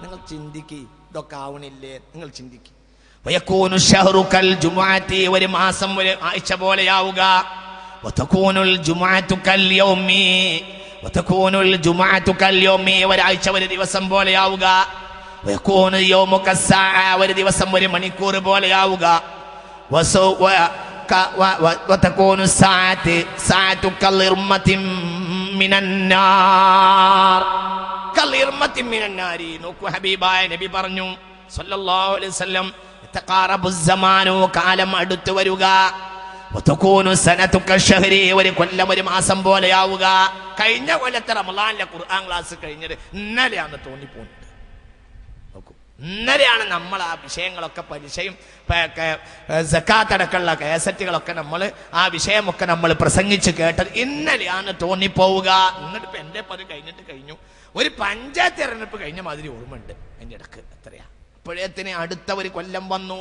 നിങ്ങൾ ചിന്തിക്ക്, ഇതൊക്കെ ആവണില്ലേ? നിങ്ങൾ ചിന്തിക്ക്. ഒരു മാസം ഒരു ആഴ്ച പോലെയാവുക. ഒരാഴ്ച ഒരു ദിവസം പോലെയാവുക. ഒരു ദിവസം ഒരു മണിക്കൂർ പോലെയാവുക. നോക്കൂ, ഹബീബായ നബി പറഞ്ഞു സല്ലല്ലാഹു അലൈഹി വസല്ലം, കാലം അടുത്തു വരിക. ഒരു കൊല്ലം ഒരു മാസം പോലെയാവുക. കഴിഞ്ഞ കൊല്ലത്തെ റമളാനിലെ ഖുർആൻ ക്ലാസ് കഴിഞ്ഞത് ഇന്നലെയാണെന്ന് തോന്നിപ്പോകുന്നുണ്ട്. നോക്കൂ, ഇന്നലെയാണ് നമ്മൾ ആ വിഷയങ്ങളൊക്കെ പലിശയും സക്കാത്ത് അടക്കമുള്ള കേസറ്റുകളൊക്കെ നമ്മൾ ആ വിഷയമൊക്കെ നമ്മൾ പ്രസംഗിച്ച് കേട്ടത് ഇന്നലെയാണ് തോന്നിപ്പോവുക. എന്നിട്ട് ഇപ്പൊ എന്റെ പത് കഴിഞ്ഞു. ഒരു പഞ്ചായത്ത് തെരഞ്ഞെടുപ്പ് കഴിഞ്ഞ മാതിരി ഓർമ്മയുണ്ട് എൻ്റെ ഇടക്ക്. എത്രയാ, അപ്പോഴേത്തിന് അടുത്ത ഒരു കൊല്ലം വന്നു.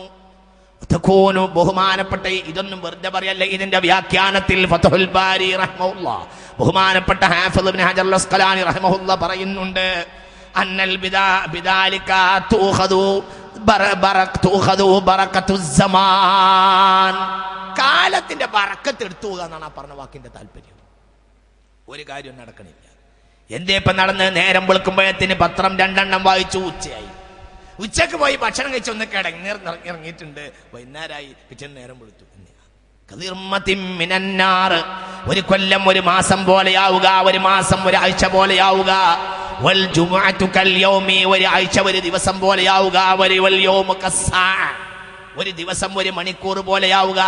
ബഹുമാനപ്പെട്ട, ഇതൊന്നും വെറുതെ പറയല്ല, ഇതിന്റെ വ്യാഖ്യാനത്തിൽ ഫത്ഹുൽ ബാരി റഹ്മഹുല്ലാഹ് ബഹുമാനപ്പെട്ട ഹാഫിദ് ഇബ്നു ഹജർ അൽ അസ്ഖലാനി റഹ്മഹുല്ലാഹ് പറയുന്നുണ്ട്, അന്നൽ ബിദാലിക തുഖദു ബറകത്തുസ് സമാൻ, കാലത്തിന്റെ ബറക്കത്ത് എടുത്തു എന്നാണ് ആ പറഞ്ഞ വാക്കിന്റെ താല്പര്യം. ഒരു കാര്യം നടക്കണില്ല. എന്തേ ഇപ്പൊ നടന്ന്? നേരം വെളുക്കുമ്പോഴത്തിന് പത്രം 2 എണ്ണം വായിച്ചു, ഉച്ചയായി. ഉച്ചക്ക് പോയി ഭക്ഷണം കഴിച്ച് ഒന്ന് ഇറങ്ങിയിട്ടുണ്ട്, വൈകുന്നേരമായി, പിറ്റേന്ന് നേരം വെളുത്തു. ഒരു കൊല്ലം ഒരു മാസം പോലെയാവുക, ഒരു മാസം ഒരാഴ്ച പോലെയാവുക. ഒരു ആഴ്ച ഒരു ദിവസം പോലെയാവുക. ഒരു ദിവസം ഒരു മണിക്കൂർ പോലെയാവുക.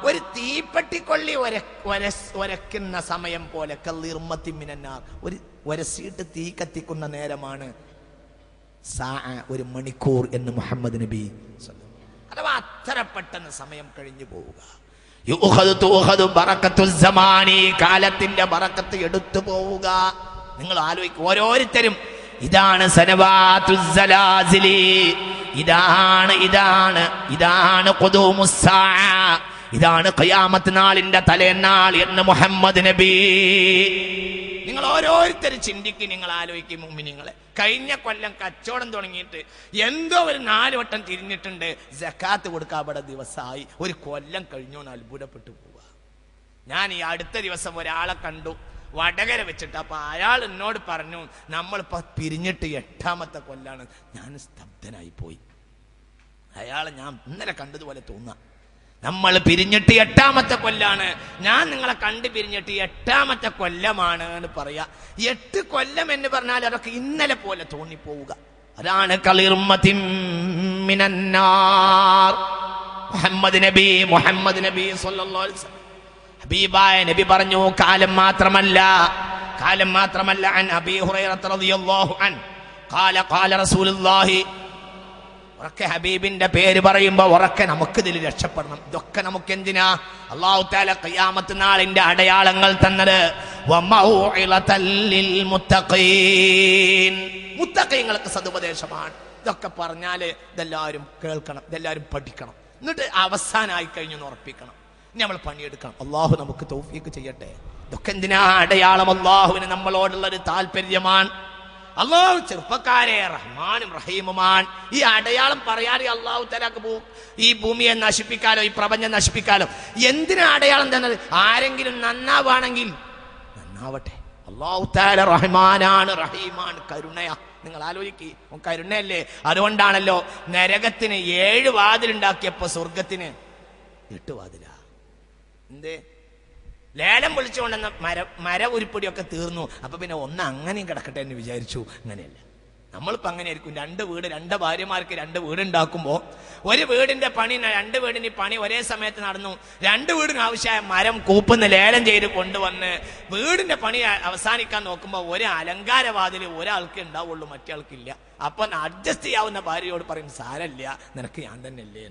ഒരു തീപ്പെട്ടിക്കൊള്ളി ഒരക്കുന്ന സമയം പോലെ, ഒരു ഒരസീട്ട് തീ കത്തിക്കുന്ന നേരമാണ് ഒരു മണിക്കൂർ എന്ന് മുഹമ്മദ് നബി. അഥവാ അത്ര പെട്ടെന്ന് സമയം കഴിഞ്ഞു പോവുക. കാലത്തിന്റെ ബറക്കത്ത് എടുത്തു പോവുക. നിങ്ങൾ ആലോചിക്കുക, ഓരോരുത്തരും ഇതാണ് സനവാതുസ്സലാസിലി, ഇതാണ് ഖുദൂമുസ്സാ, ഇതാണ് ഖിയാമത്ത് നാളിന്റെ തലേന്നാൾ എന്ന് മുഹമ്മദ് നബി. നിങ്ങൾ ഓരോരുത്തരും ചിന്തിക്കും, നിങ്ങൾ ആലോചിക്കും മുഅ്മിനീങ്ങളെ. കഴിഞ്ഞ കൊല്ലം കച്ചവടം തുടങ്ങിയിട്ട് എന്തോ ഒരു 4 വട്ടം തിരിഞ്ഞിട്ടുണ്ട്, സക്കാത്ത് കൊടുക്കാതെ ദിവസമായി, ഒരു കൊല്ലം കഴിഞ്ഞോന്ന് അത്ഭുതപ്പെട്ടു പോവുക. ഞാൻ ഈ അടുത്ത ദിവസം ഒരാളെ കണ്ടു, വടകര വെച്ചിട്ട്. അപ്പൊ അയാൾ എന്നോട് പറഞ്ഞു, നമ്മളിപ്പോ പിരിഞ്ഞിട്ട് 8ാമത്തെ കൊല്ലാണ്. ഞാൻ സ്തബ്ധനായി പോയി. അയാളെ ഞാൻ ഇന്നലെ കണ്ടതുപോലെ തോന്നാം. നമ്മൾ പിരിഞ്ഞിട്ട് 8ാമത്തെ കൊല്ലാണ്. ഞാൻ നിങ്ങളെ കണ്ടു പിരിഞ്ഞിട്ട് 8ാമത്തെ കൊല്ലമാണ് എന്ന് പറയാ. 8 കൊല്ലം എന്ന് പറഞ്ഞാൽ അതൊക്കെ ഇന്നലെ പോലെ തോന്നിപ്പോവുക. അതാണ് കളിർമതിൻ മിനന്നാർ. മുഹമ്മദ് നബി സ്വല്ലല്ലാഹു അലൈഹി വസല്ലം ഹബീബായ നബി പറഞ്ഞു, കാലം മാത്രമല്ല. അൻ അബീ ഹുറൈറ റളിയല്ലാഹു അൻ ഖാല റസൂലുള്ളാഹി. ഉറക്കെ ഹബീബിന്റെ പേര് പറയുമ്പോ ഉറക്കെ നമുക്കിതിൽ രക്ഷപ്പെടണം. ഇതൊക്കെ നമുക്ക് എന്തിനാ? അല്ലാഹു തആല ഖിയാമത്ത് നാളിന്റെ അടയാളങ്ങൾ തന്നത്. വമൗഇളതൽ ലിൽ മുത്തഖീൻ, മുത്തഖീങ്ങൾക്ക് സദുപദേശമാണ്. ഇതൊക്കെ പറഞ്ഞാല് ഇതെല്ലാവരും കേൾക്കണം, ഇതെല്ലാവരും പഠിക്കണം. എന്നിട്ട് അവസാനമായി കഴിഞ്ഞു ഉറപ്പിക്കണം. ഇനി നമ്മൾ പണിയെടുക്കണം. അള്ളാഹു നമുക്ക് തൗഫീഖ് ചെയ്യട്ടെ. ഇതൊക്കെ എന്തിനാ? അടയാളം. അള്ളാഹുവിന് നമ്മളോടുള്ളൊരു താല്പര്യമാണ്. അള്ളാഹു ചെറുപ്പക്കാരെ റഹ്മാനും റഹീമുമാണ്. ഈ അടയാളം പറയാതെ അള്ളാഹു തആലക്ക് ഈ ഭൂമിയെ നശിപ്പിക്കാലോ, ഈ പ്രപഞ്ചം നശിപ്പിക്കാലോ. എന്തിനാ അടയാളം തന്നത്? ആരെങ്കിലും നന്നാവാണെങ്കിൽ നന്നാവട്ടെ. അള്ളാഹു തആല റഹ്മാനാണ്, റഹീമാണ്, കരുണയാ. നിങ്ങൾ ആലോചിക്കുക, കരുണയല്ലേ? അതുകൊണ്ടാണല്ലോ നരകത്തിന് 7 വാതിലുണ്ടാക്കിയപ്പോ സ്വർഗത്തിന് 8 വാതിലാ. എന്തേ? ലേലം വിളിച്ചുകൊണ്ടെന്ന മര ഉരുപ്പൊടിയൊക്കെ തീർന്നു. അപ്പൊ പിന്നെ ഒന്ന് അങ്ങനെയും കിടക്കട്ടെ എന്ന് വിചാരിച്ചു. അങ്ങനെയല്ല, നമ്മളിപ്പോ അങ്ങനെയായിരിക്കും. 2 വീട്, 2 ഭാര്യമാർക്ക് 2 വീടുണ്ടാക്കുമ്പോ ഒരു വീടിന്റെ പണി, 2 വീടിന്റെ പണി ഒരേ സമയത്ത് നടന്നു. 2 വീടിന് ആവശ്യമായ മരം കൂപ്പുന്ന് ലേലം ചെയ്ത് കൊണ്ടുവന്ന് വീടിന്റെ പണി അവസാനിക്കാൻ നോക്കുമ്പോ ഒരു അലങ്കാരവാതിൽ ഒരാൾക്ക് ഉണ്ടാവുള്ളൂ, മറ്റേ ആൾക്കില്ല. അപ്പൊ അഡ്ജസ്റ്റ് ചെയ്യാവുന്ന ഭാര്യയോട് പറയും, സാരല്ല, നിനക്ക് ഞാൻ തന്നെ അല്ലേ.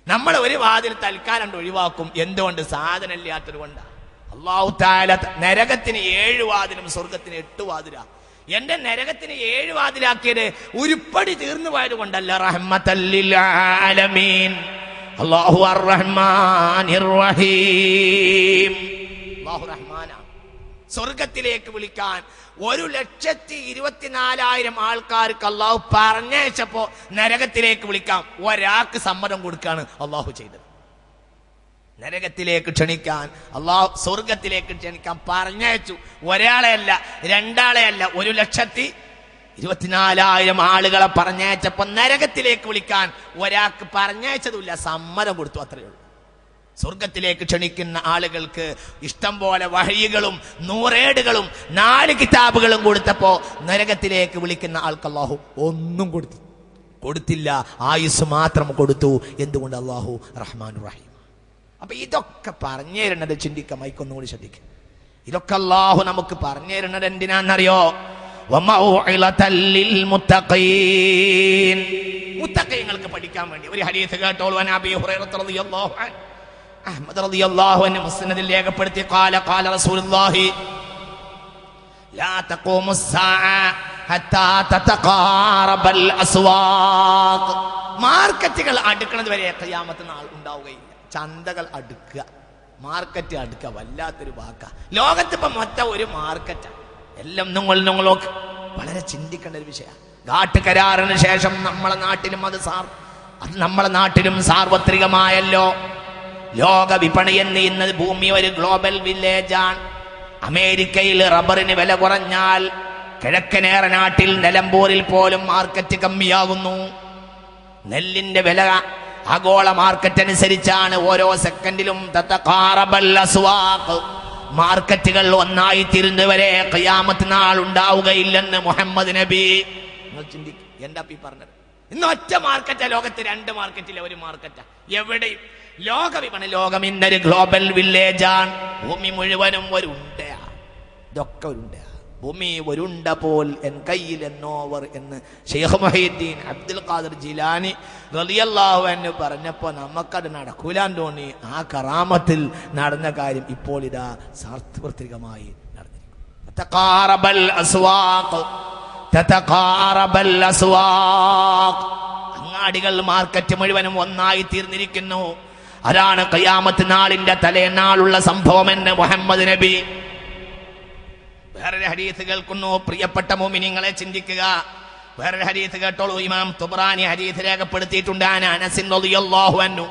നമ്മൾ ഒരു വാതിൽ തൽക്കാലം ഒഴിവാക്കും. എന്തുകൊണ്ട്? സാധനം ഇല്ലാത്തത് കൊണ്ടാണ്. അല്ലാഹു തആല നരകത്തിന് 7 വാതിലും സ്വർഗത്തിന് 8 വാതിലാ. എന്റെ നരകത്തിന് 7 വാതിലാക്കിയത് ഉരുപ്പടി തീർന്നു പോയത് കൊണ്ടല്ല. റഹ്മത്തൽ ലിൽ ആലമീൻ. അല്ലാഹു അർ-റഹ്മാനിർ റഹീം. അല്ലാഹു റഹ്മാനാണ്. സ്വർഗത്തിലേക്ക് വിളിക്കാൻ 1,24,000 ആൾക്കാർക്ക് അല്ലാഹു പറഞ്ഞയച്ചപ്പോ നരകത്തിലേക്ക് വിളിക്കാം ഒരാൾക്ക് സമ്മതം കൊടുക്കാണ് അല്ലാഹു ചെയ്തത്. നരകത്തിലേക്ക് ക്ഷണിക്കാൻ, അല്ലാഹു സ്വർഗത്തിലേക്ക് ക്ഷണിക്കാൻ പറഞ്ഞയച്ചു. ഒരാളെ അല്ല, 2 ആളെ അല്ല, 1,24,000 ആളുകളെ പറഞ്ഞയച്ചപ്പോ നരകത്തിലേക്ക് വിളിക്കാൻ ഒരാൾക്ക് പറഞ്ഞയച്ചതുമില്ല, സമ്മതം കൊടുത്തു. അത്രയേ ഉള്ളൂ. സ്വർഗത്തിലേക്ക് ക്ഷണിക്കുന്ന ആളുകൾക്ക് ഇഷ്ടം പോലെ വഹയികളും 100 ഏടുകളും 4 കിതാബുകളും കൊടുത്തപ്പോ നരകത്തിലേക്ക് വിളിക്കുന്ന ആൾക്ക് അല്ലാഹു ഒന്നും കൊടുത്തില്ല, ആയുസ് മാത്രം കൊടുത്തു. എന്തുകൊണ്ട്? അല്ലാഹു റഹ്മാനുർ റഹീം. അപ്പൊ ഇതൊക്കെ പറഞ്ഞു തരുന്നത് ചിന്തിക്കാം, മൈക്കൊന്നുകൂടി ശ്രദ്ധിക്കുക. ഇതൊക്കെ അല്ലാഹു നമുക്ക് പറഞ്ഞു തരുന്നത് എന്തിനാണെന്നറിയോ? മുത്തഖീങ്ങൾക്ക് പഠിക്കാൻ വേണ്ടി. ഒരു ഹദീസ് കേട്ടോളൂ. അബീ ഹുറൈറ റളിയല്ലാഹു അൻഹു, അഹ്മദ് റളിയല്ലാഹു അൻഹു മുസ്നദിൽ രേഖപ്പെടുത്തി, ഖാല റസൂലുള്ളാഹി ലാ തഖൂമുസ് സാഅ ഹത്താ തതഖാറബൽ അസ്വാഖ്. മാർക്കറ്റുകൾ അടുക്കുന്നത് വരെ ഖിയാമത്ത് നാൾ ഉണ്ടാവുകയില്ല. ചന്തകൾ അടുക്കുക, മാർക്കറ്റ് അടുക്കുക, വല്ലാത്തൊരു വാക്ക. ലോകത്തിപ്പം മൊത്തം ഒരു മാർക്കറ്റാണ്. എല്ലാം നിങ്ങളൊക്കെ വളരെ ചിന്തിക്കേണ്ട ഒരു വിഷയമാണ്. ഘാട്ട് കരാറിന് ശേഷം നമ്മളെ നാട്ടിലും അത് നമ്മളെ നാട്ടിലും സാർവത്രികമായല്ലോ. ലോക വിപണി എന്നത് ഭൂമി ഒരു ഗ്ലോബൽ വില്ലേജാണ്. അമേരിക്കയിൽ റബ്ബറിന് വില കുറഞ്ഞാൽ കിഴക്കനേറെ നാട്ടിൽ നിലമ്പൂരിൽ പോലും മാർക്കറ്റ് കമ്മിയാകുന്നു. നെല്ലിന്റെ വില ആഗോള മാർക്കറ്റ് അനുസരിച്ചാണ്. ഓരോ സെക്കൻഡിലും തതഖാറബൽ അസ്വാഖ്, മാർക്കറ്റുകൾ ഒന്നായി തീരുന്നവരെ ഖിയാമത്ത് നാൾ ഉണ്ടാവുകയില്ലെന്ന് മുഹമ്മദ് നബി. നിങ്ങൾ ചിന്തിക്കും, എന്താ ഈ പറഞ്ഞത്? ഇന്ന് ഒറ്റ മാർക്കറ്റാ ലോകത്ത്, 2 മാർക്കറ്റിലെ ഒരു മാർക്കറ്റാ. എവിടെയും ലോക വിപണി, ലോകം ഇന്നൊരു ഗ്ലോബൽ വില്ലേജാണ്. ഭൂമി മുഴുവനും ഒരു ഉണ്ടയാ. ഇതൊക്കെ ഒരു ഉണ്ടയാ. ഭൂമി ഒരുണ്ട പോൽ എൻ കയ്യിൽ എന്നോവർ എന്ന് ശൈഖ് മുഹീദ്ദീൻ അബ്ദുൽ ഖാദിർ ജിലാനി റളിയല്ലാഹു അൻഹു പറഞ്ഞപ്പോൾ നമുക്കത് നടക്കൂലാൻ തോന്നി. ആ കറാമത്തിൽ നടന്ന കാര്യം ഇപ്പോൾ ഇതാ സാർവത്രികമായി നടന്നിരിക്കും. തതഖാറബൽ അസ്വാഖ്, തതഖാറബൽ അസ്വാഖ്. അങ്ങാടികൾ, മാർക്കറ്റ് മുഴുവനും ഒന്നായി തീർന്നിരിക്കുന്നു. അതാണ് ഖിയാമത്ത് നാളിന്റെ തലേനാളുള്ള സംഭവം എന്ന് മുഹമ്മദ് നബി. വേറൊരു ഹദീസ് കേൾക്കുന്നു, പ്രിയപ്പെട്ട മുഅ്മിനീങ്ങളെ ചിന്തിക്കുക. വേറൊരു ഹദീസ് കേട്ടോളൂ. ഇമാം തുബ്രാനി ഹദീസ് രേഖപ്പെടുത്തിയിട്ടുണ്ട്. അനസ് റളിയല്ലാഹു അൻഹു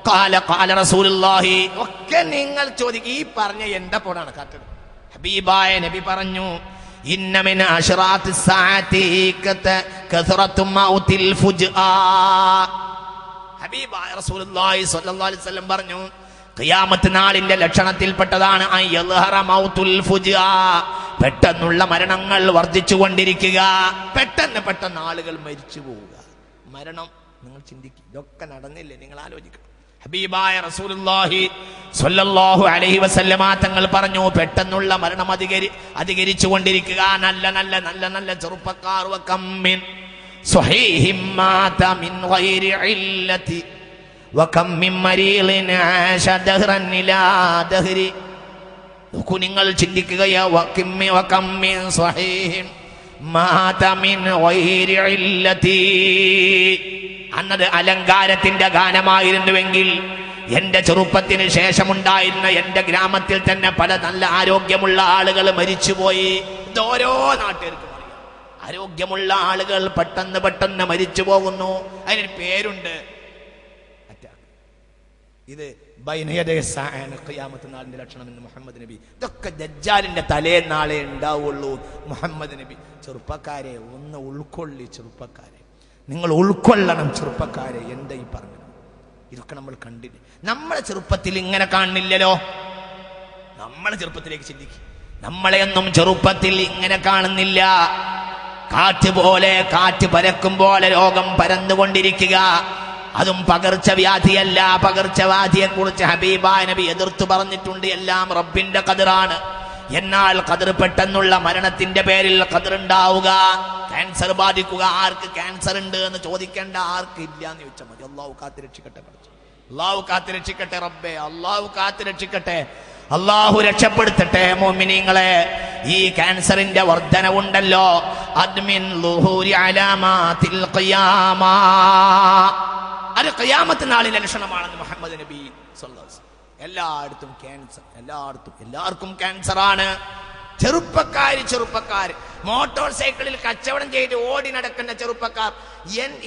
ഖാല ഖാല റസൂലുള്ളാഹി. ഒക്കെ നിങ്ങൾ ചോദിക്കുക, ഈ പറഞ്ഞ എന്താ പോടാണ് കാട്ടത്? ഹബീബായ നബി പറഞ്ഞു, ഇന്ന മിൻ അശ്റാത്തിസ് സഅതി കസറത്തു മൗതിൽ ഫുജ്ആ. ഹബീബായ റസൂലുള്ളാഹി സ്വല്ലല്ലാഹു അലൈഹി വസല്ലം പറഞ്ഞു, ഖിയാമത്ത് നാളിന്റെ ലക്ഷണത്തിൽപ്പെട്ടതാണ് മൗതുൽ ഫുജ്ആ, പെട്ടെന്നുള്ള മരണങ്ങൾ വർദ്ധിച്ചു കൊണ്ടിരിക്കുക. പെട്ടെന്ന് ആളുകൾ മരിച്ചു പോവുക. മരണം, നിങ്ങൾ ചിന്തിക്കുക, ഇതൊക്കെ നടന്നില്ലേ? നിങ്ങൾ ആലോചിക്കണം. ഹബീബായ റസൂലുള്ളാഹി സ്വല്ലല്ലാഹു അലൈഹി വസല്ലമ തങ്ങൾ പറഞ്ഞു, പെട്ടെന്നുള്ള മരണം അധികരിച്ചു കൊണ്ടിരിക്കുക. നല്ല ചെറുപ്പക്കാർ വകമ്മിൻ സ്വഹീഹിൻ മാത മിൻ ഗൈരി ഇല്ലതി വകം മിൻ മരീളിൻ ആശ ദഹ്റൻ ഇലാ ദഹ്രി. നോക്കൂ, നിങ്ങൾ ചിന്തിക്കുകയാ, വകം മിൻ സ്വഹീഹിൻ മാത മിൻ ഗൈരി ഇല്ലതി. അന്നത് അലങ്കാരത്തിന്റെ ഗാനമായിരുന്നുവെങ്കിൽ എന്റെ ചെറുപ്പത്തിന് ശേഷമുണ്ടായിരുന്ന എന്റെ ഗ്രാമത്തിൽ തന്നെ പല നല്ല ആരോഗ്യമുള്ള ആളുകൾ മരിച്ചുപോയി. ഇത് ഓരോ നാട്ടുകാർക്കും അറിയാം. ആരോഗ്യമുള്ള ആളുകൾ പെട്ടെന്ന് മരിച്ചു പോകുന്നു. അതിനൊരു പേരുണ്ട്, അറ്റാക്ക്. ഇത് ഖിയാമത്ത് നാളിന്റെ ലക്ഷണം എന്ന് മുഹമ്മദ് നബി. ഇതൊക്കെ ദജ്ജാലിന്റെ തലേന്നാളെ ഉണ്ടാവുള്ളൂ. മുഹമ്മദ് നബി ചെറുപ്പക്കാരെ ഒന്ന് ഉൾക്കൊള്ളി. ചെറുപ്പക്കാരെ നിങ്ങൾ ഉൾക്കൊള്ളണം. ചെറുപ്പക്കാരെ എന്താ ഈ പറഞ്ഞത്? ഇതൊക്കെ നമ്മൾ കണ്ടില്ല. നമ്മളെ ചെറുപ്പത്തിൽ ഇങ്ങനെ കാണുന്നില്ലല്ലോ. നമ്മളെ ചെറുപ്പത്തിലേക്ക് ചിന്തിക്കും. നമ്മളെയൊന്നും ചെറുപ്പത്തിൽ ഇങ്ങനെ കാണുന്നില്ല. കാറ്റ് പരക്കും പോലെ രോഗം പരന്നുകൊണ്ടിരിക്കുക. അതും പകർച്ചവ്യാധിയല്ല. പകർച്ചവ്യാധിയെ കുറിച്ച് ഹബീബായ നബി എതിർത്തു പറഞ്ഞിട്ടുണ്ട്. എല്ലാം റബ്ബിന്റെ ഖദറാണ്. എന്നാൽ ഖദർ, പെട്ടെന്നുള്ള മരണത്തിന്റെ പേരിൽ ഖദർ ഉണ്ടാവുക, ക്യാൻസർ ബാധിക്കുക. ആർക്ക് ക്യാൻസർ ഉണ്ട് എന്ന് ചോദിക്കേണ്ട, ആർക്ക് ഇല്ല എന്ന് ചോദിച്ചാൽ മതി. അള്ളാഹു കാത്തുരക്ഷിക്കട്ടെ. അള്ളാഹു കാത്തുരക്ഷിക്കട്ടെ റബ്ബേ. അള്ളാഹു കാത്തുരക്ഷിക്കട്ടെ. അള്ളാഹു രക്ഷപ്പെടുത്തട്ടെ. മോമിനീങ്ങളെ, ഈ ക്യാൻസറിന്റെ വർധനവുണ്ടല്ലോ, അദ്മിൻ ളുഹൂരി അലാമാതിൽ ഖിയാമ, അത് ഖിയാമത്ത് നാളിന്റെ ലക്ഷണമാണെന്ന് മുഹമ്മദ് നബി സ്വല്ലല്ലാഹു അലൈഹി വസല്ലം. എല്ലായിടത്തും ക്യാൻസർ, എല്ലാവർക്കും ക്യാൻസർ ആണ്. ചെറുപ്പക്കാർ മോട്ടോർ സൈക്കിളിൽ കച്ചവടം ചെയ്ത് ഓടി നടക്കുന്ന ചെറുപ്പക്കാർ.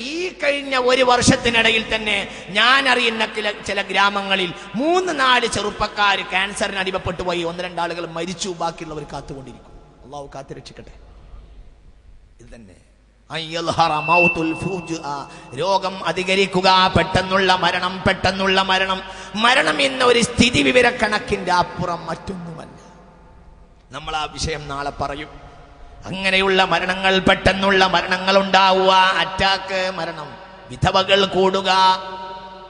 ഈ കഴിഞ്ഞ 1 വർഷത്തിനിടയിൽ തന്നെ ഞാൻ അറിയുന്ന ചില ഗ്രാമങ്ങളിൽ 3-4 ചെറുപ്പക്കാർ ക്യാൻസറിന് അടിമപ്പെട്ടു പോയി. 1-2 ആളുകൾ മരിച്ചു. ബാക്കിയുള്ളവർ കാത്തുകൊണ്ടിരിക്കും. അള്ളാഹു കാത്തുരക്ഷിക്കട്ടെ. ഇത് തന്നെ രോഗം അധികരിക്കുക, പെട്ടെന്നുള്ള മരണം എന്ന ഒരു സ്ഥിതി വിവരക്കണക്കിന്റെ അപ്പുറം മറ്റൊന്നുമല്ല. നമ്മൾ ആ വിഷയം നാളെ പറയും. അങ്ങനെയുള്ള മരണങ്ങൾ, പെട്ടെന്നുള്ള മരണങ്ങൾ ഉണ്ടാവുക, അറ്റാക്ക് മരണം, വിധവകൾ കൂടുക.